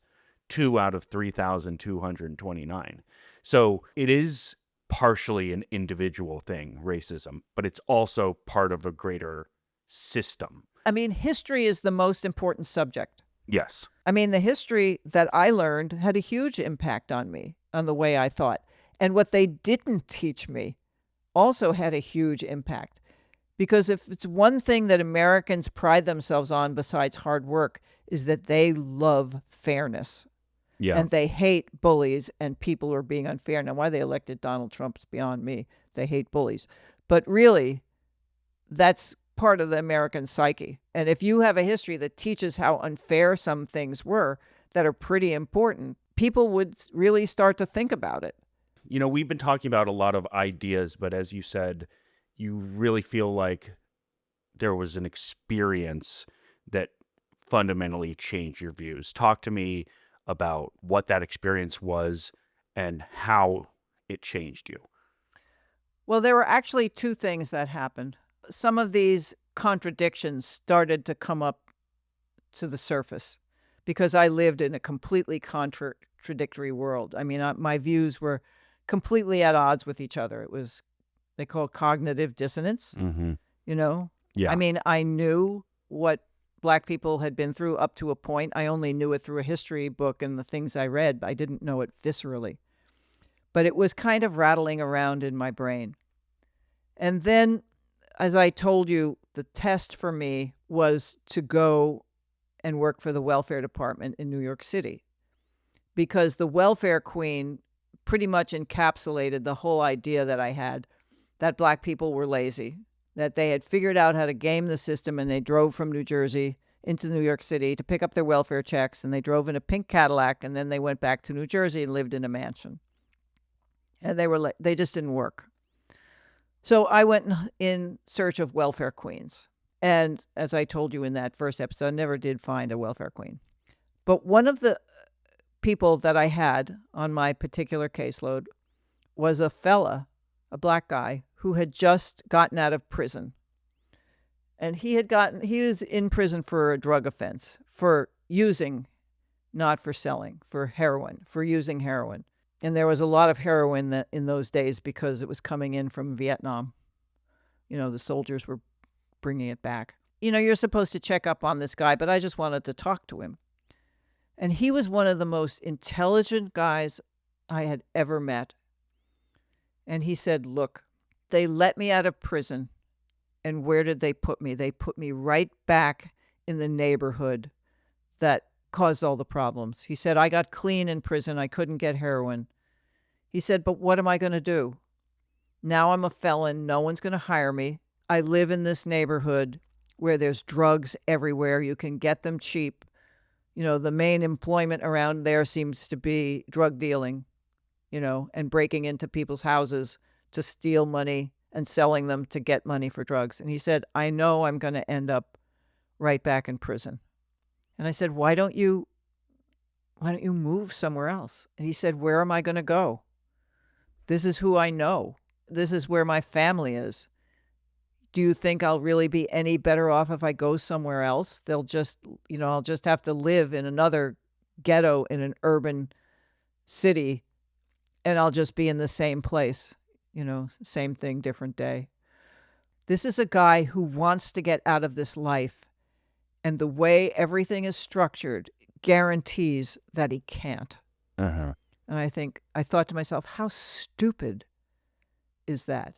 Speaker 2: 2 out of 3,229. So it is partially an individual thing, racism, but it's also part of a greater system.
Speaker 1: I mean, history is the most important subject.
Speaker 2: Yes.
Speaker 1: I mean, the history that I learned had a huge impact on me, on the way I thought. And what they didn't teach me also had a huge impact. Because if it's one thing that Americans pride themselves on besides hard work, is that they love fairness.
Speaker 2: Yeah.
Speaker 1: And they hate bullies and people who are being unfair. Now, why they elected Donald Trump is beyond me. They hate bullies. But really, that's part of the American psyche. And if you have a history that teaches how unfair some things were that are pretty important, people would really start to think about it.
Speaker 2: You know, we've been talking about a lot of ideas, but as you said, you really feel like there was an experience that fundamentally changed your views. Talk to me about what that experience was and how it changed you.
Speaker 1: Well, there were actually two things that happened. Some of these contradictions started to come up to the surface because I lived in a completely contradictory world. I mean, my views were completely at odds with each other. It was, they call it cognitive dissonance,
Speaker 2: Mm-hmm.
Speaker 1: you know?
Speaker 2: Yeah.
Speaker 1: I mean, I knew what Black people had been through up to a point. I only knew it through a history book and the things I read. I didn't know it viscerally. But it was kind of rattling around in my brain. And then, as I told you, the test for me was to go and work for the welfare department in New York City, because the welfare queen pretty much encapsulated the whole idea that I had, that Black people were lazy, that they had figured out how to game the system, and they drove from New Jersey into New York City to pick up their welfare checks, and they drove in a pink Cadillac, and then they went back to New Jersey and lived in a mansion. And they just didn't work. So I went in search of welfare queens. And as I told you in that first episode, I never did find a welfare queen. But one of the people that I had on my particular caseload was a fella, a Black guy, who had just gotten out of prison. And he was in prison for a drug offense, for using, not for selling, for heroin, for using heroin. And there was a lot of heroin in those days because it was coming in from Vietnam. You know, the soldiers were bringing it back. You know, you're supposed to check up on this guy, but I just wanted to talk to him. And he was one of the most intelligent guys I had ever met. And he said, look, they let me out of prison. And where did they put me? They put me right back in the neighborhood that caused all the problems. He said, I got clean in prison. I couldn't get heroin. He said, but what am I going to do? Now I'm a felon. No one's going to hire me. I live in this neighborhood where there's drugs everywhere. You can get them cheap. You know, the main employment around there seems to be drug dealing, you know, and breaking into people's houses to steal money and selling them to get money for drugs. And he said, I know I'm going to end up right back in prison. And I said, why don't you move somewhere else? And he said, where am I going to go? This is who I know. This is where my family is. Do you think I'll really be any better off if I go somewhere else? They'll just, you know, I'll just have to live in another ghetto in an urban city, and I'll just be in the same place, you know, same thing, different day. This is a guy who wants to get out of this life, and the way everything is structured guarantees that he can't.
Speaker 2: Uh-huh.
Speaker 1: And I thought to myself, how stupid is that?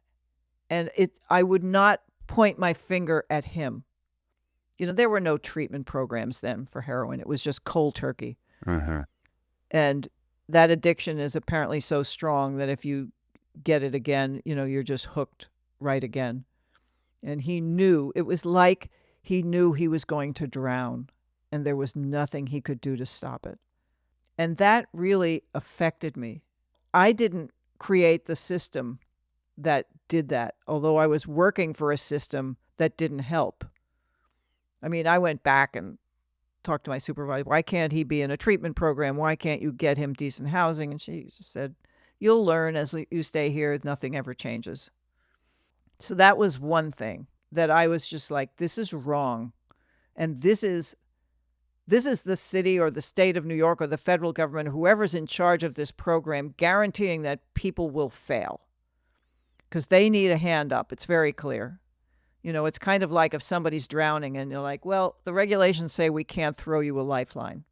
Speaker 1: And I would not point my finger at him. You know, there were no treatment programs then for heroin. It was just cold turkey.
Speaker 2: Uh-huh.
Speaker 1: And that addiction is apparently so strong that if you get it again, you know, you're just hooked right again. And he knew, it was like he knew he was going to drown, and there was nothing he could do to stop it. And that really affected me. I didn't create the system that did that, although I was working for a system that didn't help. I mean, I went back and talked to my supervisor. Why can't he be in a treatment program? Why can't you get him decent housing? And she just said, you'll learn as you stay here. Nothing ever changes. So that was one thing that I was just like, this is wrong. And this is the city or the state of New York or the federal government, whoever's in charge of this program, guaranteeing that people will fail. Because they need a hand up. It's very clear. It's kind of like if somebody's drowning and you're like, well, the regulations say we can't throw you a lifeline.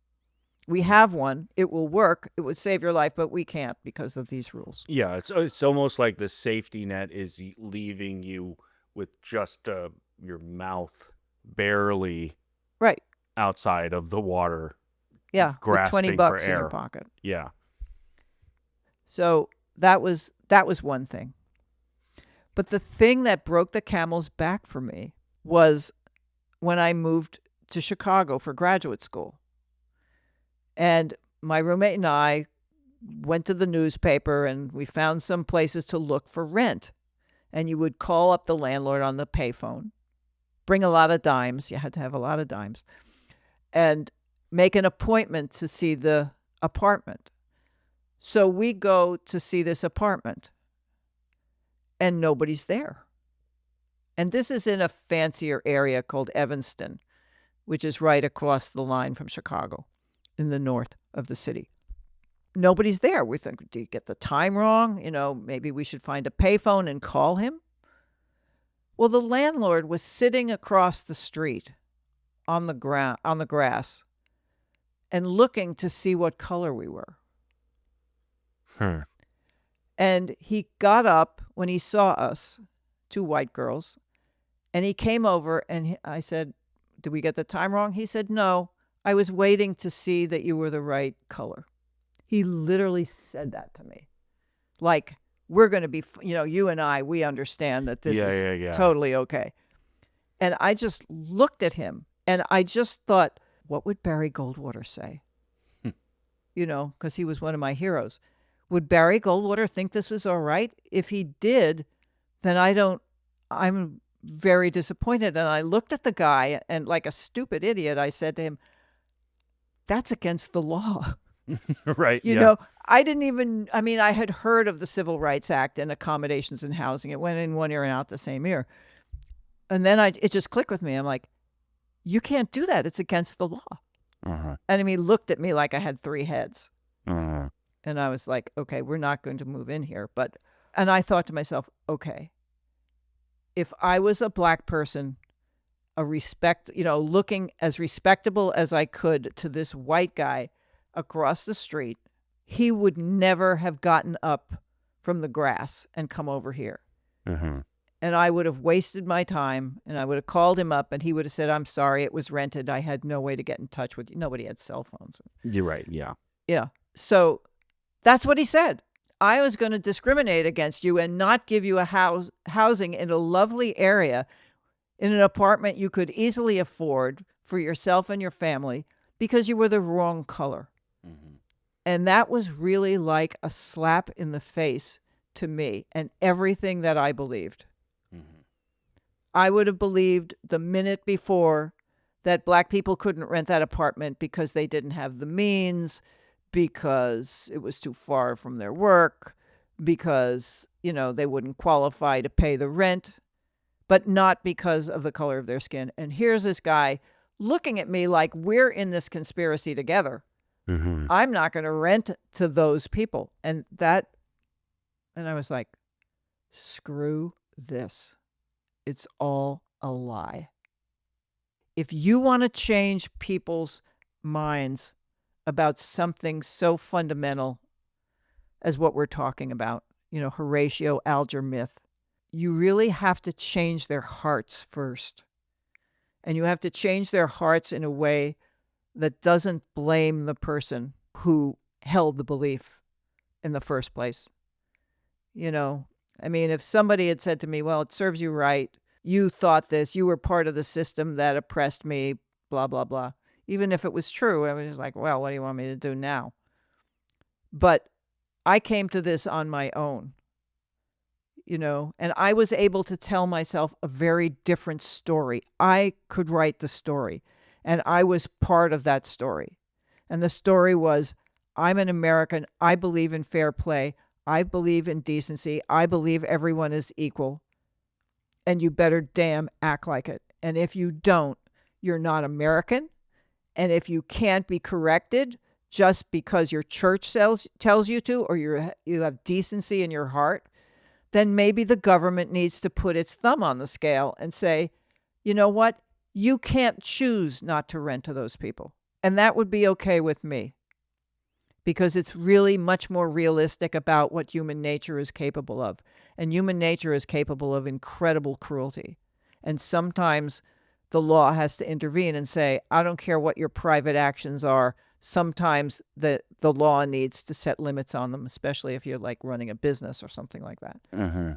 Speaker 1: We have one. It will work. It would save your life, but we can't because of these rules.
Speaker 2: Yeah, it's almost like the safety net is leaving you with just your mouth barely
Speaker 1: Right.
Speaker 2: outside of the water.
Speaker 1: Yeah, with
Speaker 2: grasping
Speaker 1: $20
Speaker 2: for
Speaker 1: in your
Speaker 2: air.
Speaker 1: pocket.
Speaker 2: Yeah.
Speaker 1: So that was one thing. But the thing that broke the camel's back for me was when I moved to Chicago for graduate school. And my roommate and I went to the newspaper and we found some places to look for rent. And you would call up the landlord on the payphone, bring a lot of dimes. You had to have a lot of dimes. And make an appointment to see the apartment. So we go to see this apartment and nobody's there. And this is in a fancier area called Evanston, which is right across the line from Chicago in the north of the city. Nobody's there. We think, do you get the time wrong? Maybe we should find a payphone and call him. Well, the landlord was sitting across the street on the grass and looking to see what color we were. And he got up when he saw us, two white girls, and he came over and I said, did we get the time wrong? He said, no, I was waiting to see that you were the right color. He literally said that to me. Like, we're going to be, you and I, we understand that this is totally okay. And I just looked at him and I just thought, what would Barry Goldwater say? Because he was one of my heroes. Would Barry Goldwater think this was all right? If he did, then I'm very disappointed. And I looked at the guy and like a stupid idiot, I said to him, that's against the law.
Speaker 2: Right.
Speaker 1: I didn't even, I had heard of the Civil Rights Act and accommodations in housing. It went in one ear and out the same ear. And then it just clicked with me. I'm like, you can't do that. It's against the law. And he looked at me like I had three heads. And I was like, okay, we're not going to move in here. And I thought to myself, okay, if I was a black person, looking as respectable as I could to this white guy across the street, he would never have gotten up from the grass and come over here. And I would have wasted my time and I would have called him up and he would have said, I'm sorry, it was rented. I had no way to get in touch with you. Nobody had cell phones.
Speaker 2: You're right. Yeah.
Speaker 1: Yeah. So that's what he said. I was going to discriminate against you and not give you a housing in a lovely area in an apartment you could easily afford for yourself and your family because you were the wrong color. And that was really like a slap in the face to me and everything that I believed. I would have believed the minute before that black people couldn't rent that apartment because they didn't have the means, because it was too far from their work, because, they wouldn't qualify to pay the rent, but not because of the color of their skin. And here's this guy looking at me like we're in this conspiracy together. I'm not going to rent to those people. And I was like, screw this. It's all a lie. If you want to change people's minds about something so fundamental as what we're talking about, Horatio Alger myth, you really have to change their hearts first. And you have to change their hearts in a way that doesn't blame the person who held the belief in the first place. If somebody had said to me, well, it serves you right, you thought this, you were part of the system that oppressed me, blah, blah, blah. Even if it was true, I was like, well, what do you want me to do now? But I came to this on my own, and I was able to tell myself a very different story. I could write the story, and I was part of that story. And the story was, I'm an American. I believe in fair play. I believe in decency. I believe everyone is equal. And you better damn act like it. And if you don't, you're not American. And if you can't be corrected just because your church tells you to, or you have decency in your heart, then maybe the government needs to put its thumb on the scale and say, you know what? You can't choose not to rent to those people. And that would be okay with me, because it's really much more realistic about what human nature is capable of. And human nature is capable of incredible cruelty. And sometimes the law has to intervene and say, I don't care what your private actions are. Sometimes the law needs to set limits on them, especially if you're like running a business or something like that.
Speaker 2: Mm-hmm.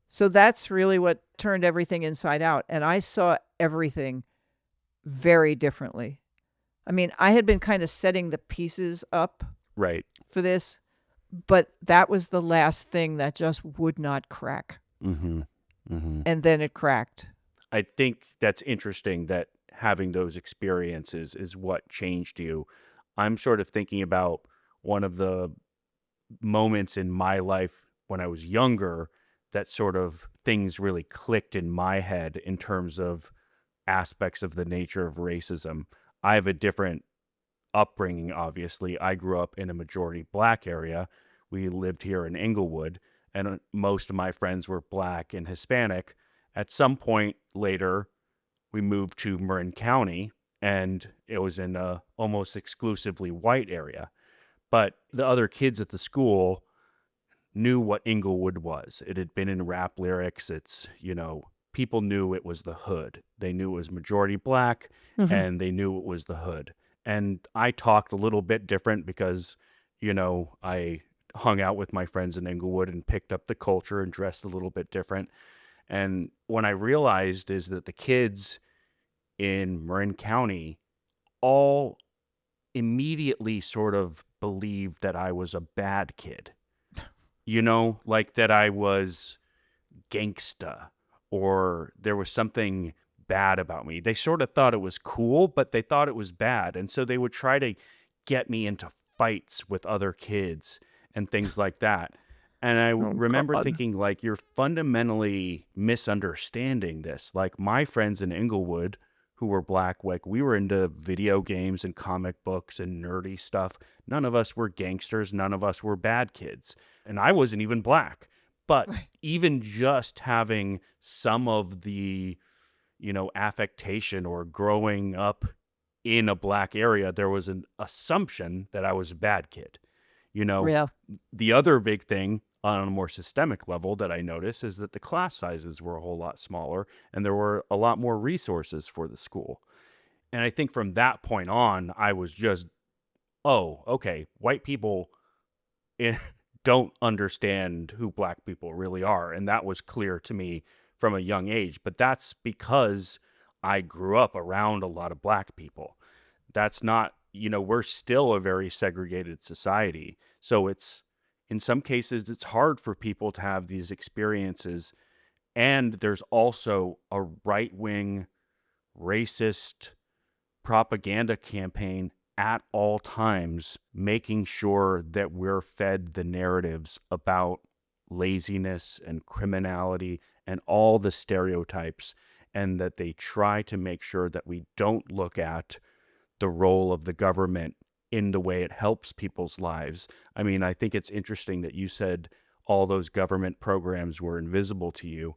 Speaker 1: So that's really what turned everything inside out. And I saw everything very differently. I mean, I had been kind of setting the pieces up
Speaker 2: Right.
Speaker 1: for this, but that was the last thing that just would not crack.
Speaker 2: Mm-hmm. Mm-hmm.
Speaker 1: And then it cracked.
Speaker 2: I think that's interesting that having those experiences is what changed you. I'm sort of thinking about one of the moments in my life when I was younger that sort of things really clicked in my head in terms of aspects of the nature of racism. I have a different upbringing, obviously. I grew up in a majority Black area. We lived here in Inglewood, and most of my friends were Black and Hispanic. At some point later, we moved to Marin County, and it was in a almost exclusively white area. But the other kids at the school knew what Inglewood was. It had been in rap lyrics. It's, people knew it was the hood. They knew it was majority Black, and they knew it was the hood. And I talked a little bit different because, I hung out with my friends in Inglewood and picked up the culture and dressed a little bit different. And what I realized is that the kids in Marin County all immediately sort of believed that I was a bad kid, like that I was gangsta or there was something bad about me. They sort of thought it was cool, but they thought it was bad. And so they would try to get me into fights with other kids and things like that. And I remember
Speaker 1: God.
Speaker 2: thinking, like, you're fundamentally misunderstanding this. Like, my friends in Inglewood who were Black, like, we were into video games and comic books and nerdy stuff. None of us were gangsters. None of us were bad kids. And I wasn't even Black. But even just having some of the, affectation or growing up in a Black area, there was an assumption that I was a bad kid.
Speaker 1: Yeah.
Speaker 2: The other big thing on a more systemic level that I noticed is that the class sizes were a whole lot smaller and there were a lot more resources for the school. And I think from that point on, I was just, oh, okay, white people don't understand who Black people really are. And that was clear to me from a young age. But that's because I grew up around a lot of Black people. That's not, we're still a very segregated society. So in some cases, it's hard for people to have these experiences. And there's also a right-wing racist propaganda campaign at all times, making sure that we're fed the narratives about laziness and criminality and all the stereotypes, and that they try to make sure that we don't look at the role of the government in the way it helps people's lives. I mean, I think it's interesting that you said all those government programs were invisible to you.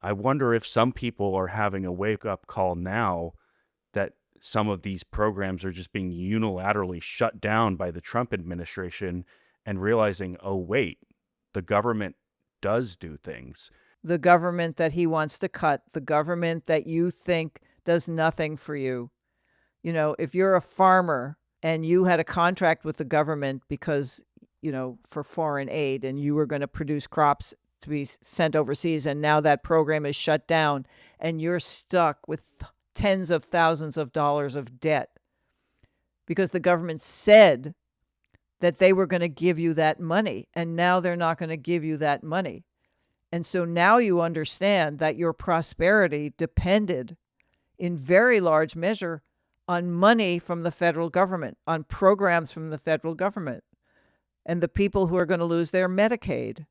Speaker 2: I wonder if some people are having a wake-up call now that some of these programs are just being unilaterally shut down by the Trump administration and realizing, oh, wait, the government does do things.
Speaker 1: The government that he wants to cut, the government that you think does nothing for you. If you're a farmer and you had a contract with the government because, for foreign aid, and you were going to produce crops to be sent overseas, and now that program is shut down and you're stuck with tens of thousands of dollars of debt because the government said that they were going to give you that money, and now they're not going to give you that money. And so now you understand that your prosperity depended in very large measure on money from the federal government, on programs from the federal government. And the people who are going to lose their Medicaid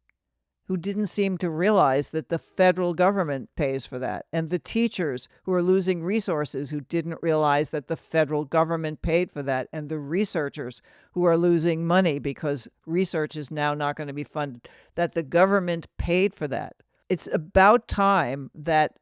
Speaker 1: who didn't seem to realize that the federal government pays for that, and the teachers who are losing resources who didn't realize that the federal government paid for that, and the researchers who are losing money because research is now not going to be funded, that the government paid for that. It's about time that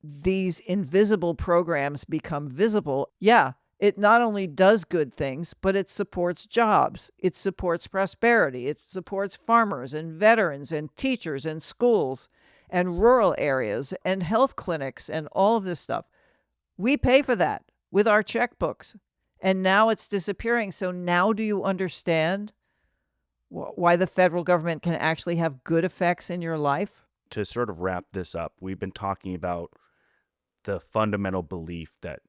Speaker 1: these invisible programs become visible. Yeah, it not only does good things, but it supports jobs. It supports prosperity. It supports farmers and veterans and teachers and schools and rural areas and health clinics and all of this stuff. We pay for that with our checkbooks. And now it's disappearing. So now do you understand why the federal government can actually have good effects in your life?
Speaker 2: To sort of wrap this up, we've been talking about the fundamental belief that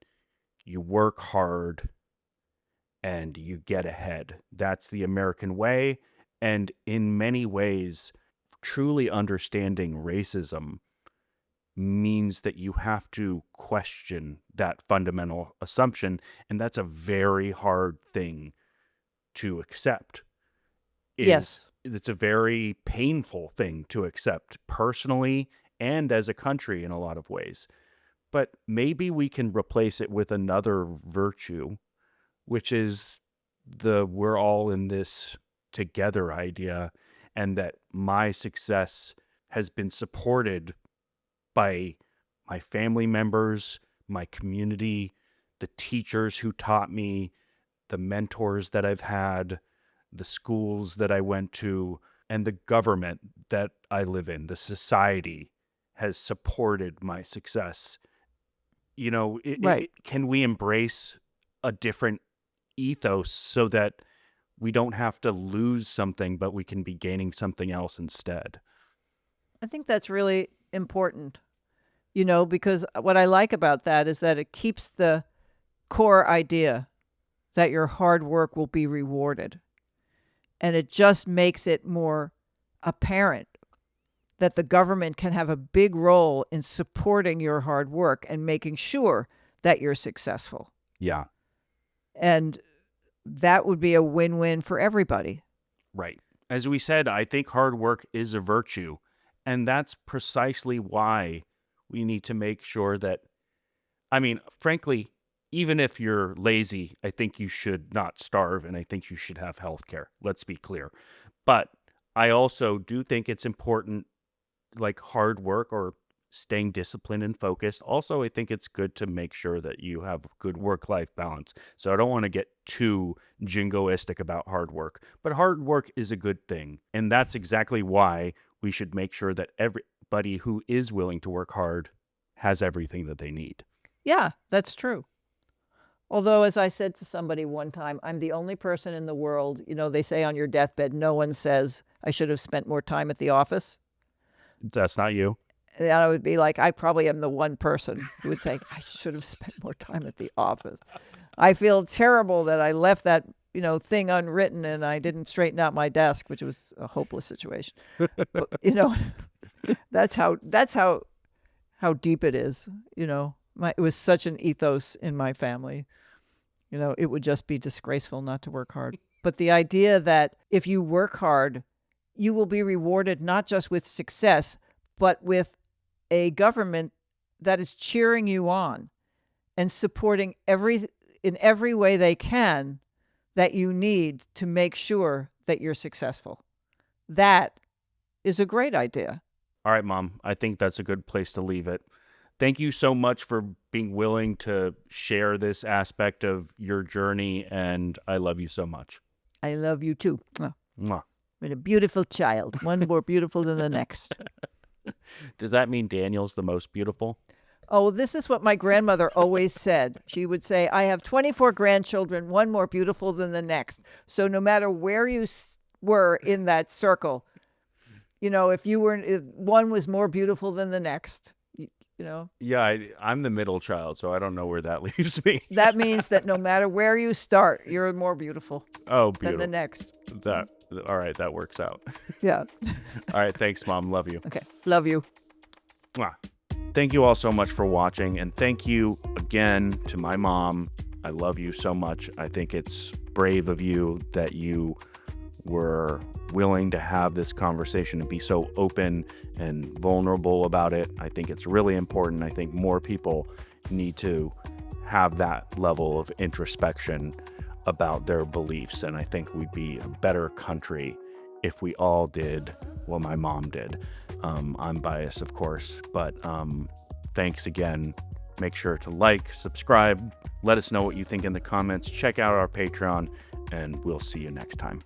Speaker 2: you work hard and you get ahead. That's the American way. And in many ways, truly understanding racism means that you have to question that fundamental assumption. And that's a very hard thing to accept.
Speaker 1: Yes.
Speaker 2: It's a very painful thing to accept personally and as a country in a lot of ways. But maybe we can replace it with another virtue, which is the we're all in this together idea, and that my success has been supported by my family members, my community, the teachers who taught me, the mentors that I've had, the schools that I went to, and the government that I live in, the society has supported my success. You know,
Speaker 1: Right.
Speaker 2: can we embrace a different ethos so that we don't have to lose something, but we can be gaining something else instead?
Speaker 1: I think that's really important, because what I like about that is that it keeps the core idea that your hard work will be rewarded. And it just makes it more apparent that the government can have a big role in supporting your hard work and making sure that you're successful.
Speaker 2: Yeah,
Speaker 1: And that would be a win-win for everybody.
Speaker 2: right. As we said, I think hard work is a virtue. And that's precisely why we need to make sure that, I mean, frankly, even if you're lazy, I think you should not starve, and I think you should have health care. Let's be clear. But I also do think it's important, like hard work or staying disciplined and focused. Also, I think it's good to make sure that you have good work-life balance. So I don't want to get too jingoistic about hard work, but hard work is a good thing. And that's exactly why we should make sure that everybody who is willing to work hard has everything that they need.
Speaker 1: Yeah, that's true. Although, as I said to somebody one time, I'm the only person in the world, they say on your deathbed, no one says, I should have spent more time at the office.
Speaker 2: That's not you.
Speaker 1: And I would be like, I probably am the one person who would say, I should have spent more time at the office. I feel terrible that I left that, thing unwritten and I didn't straighten out my desk, which was a hopeless situation. But, that's how deep it is, it was such an ethos in my family. It would just be disgraceful not to work hard. But the idea that if you work hard, you will be rewarded not just with success, but with a government that is cheering you on and supporting in every way they can that you need to make sure that you're successful. That is a great idea.
Speaker 2: All right, Mom, I think that's a good place to leave it. Thank you so much for being willing to share this aspect of your journey, and I love you so much.
Speaker 1: I love you too.
Speaker 2: Mwah.
Speaker 1: You're a beautiful child, one more beautiful than the next.
Speaker 2: Does that mean Daniel's the most beautiful?
Speaker 1: Oh, this is what my grandmother always said. She would say, I have 24 grandchildren, one more beautiful than the next. So no matter where you were in that circle, if one was more beautiful than the next,
Speaker 2: Yeah, I'm the middle child, so I don't know where that leaves me.
Speaker 1: that means that no matter where you start, you're more beautiful
Speaker 2: Oh,
Speaker 1: than
Speaker 2: beautiful.
Speaker 1: the next.
Speaker 2: All right, that works out.
Speaker 1: Yeah.
Speaker 2: All right, thanks, Mom. Love you.
Speaker 1: Okay. Love you.
Speaker 2: Mwah. Thank you all so much for watching, and thank you again to my mom. I love you so much. I think it's brave of you that you were willing to have this conversation and be so open and vulnerable about it. I think it's really important. I think more people need to have that level of introspection about their beliefs. And I think we'd be a better country if we all did what my mom did. I'm biased, of course, but thanks again. Make sure to like, subscribe, let us know what you think in the comments. Check out our Patreon, and we'll see you next time.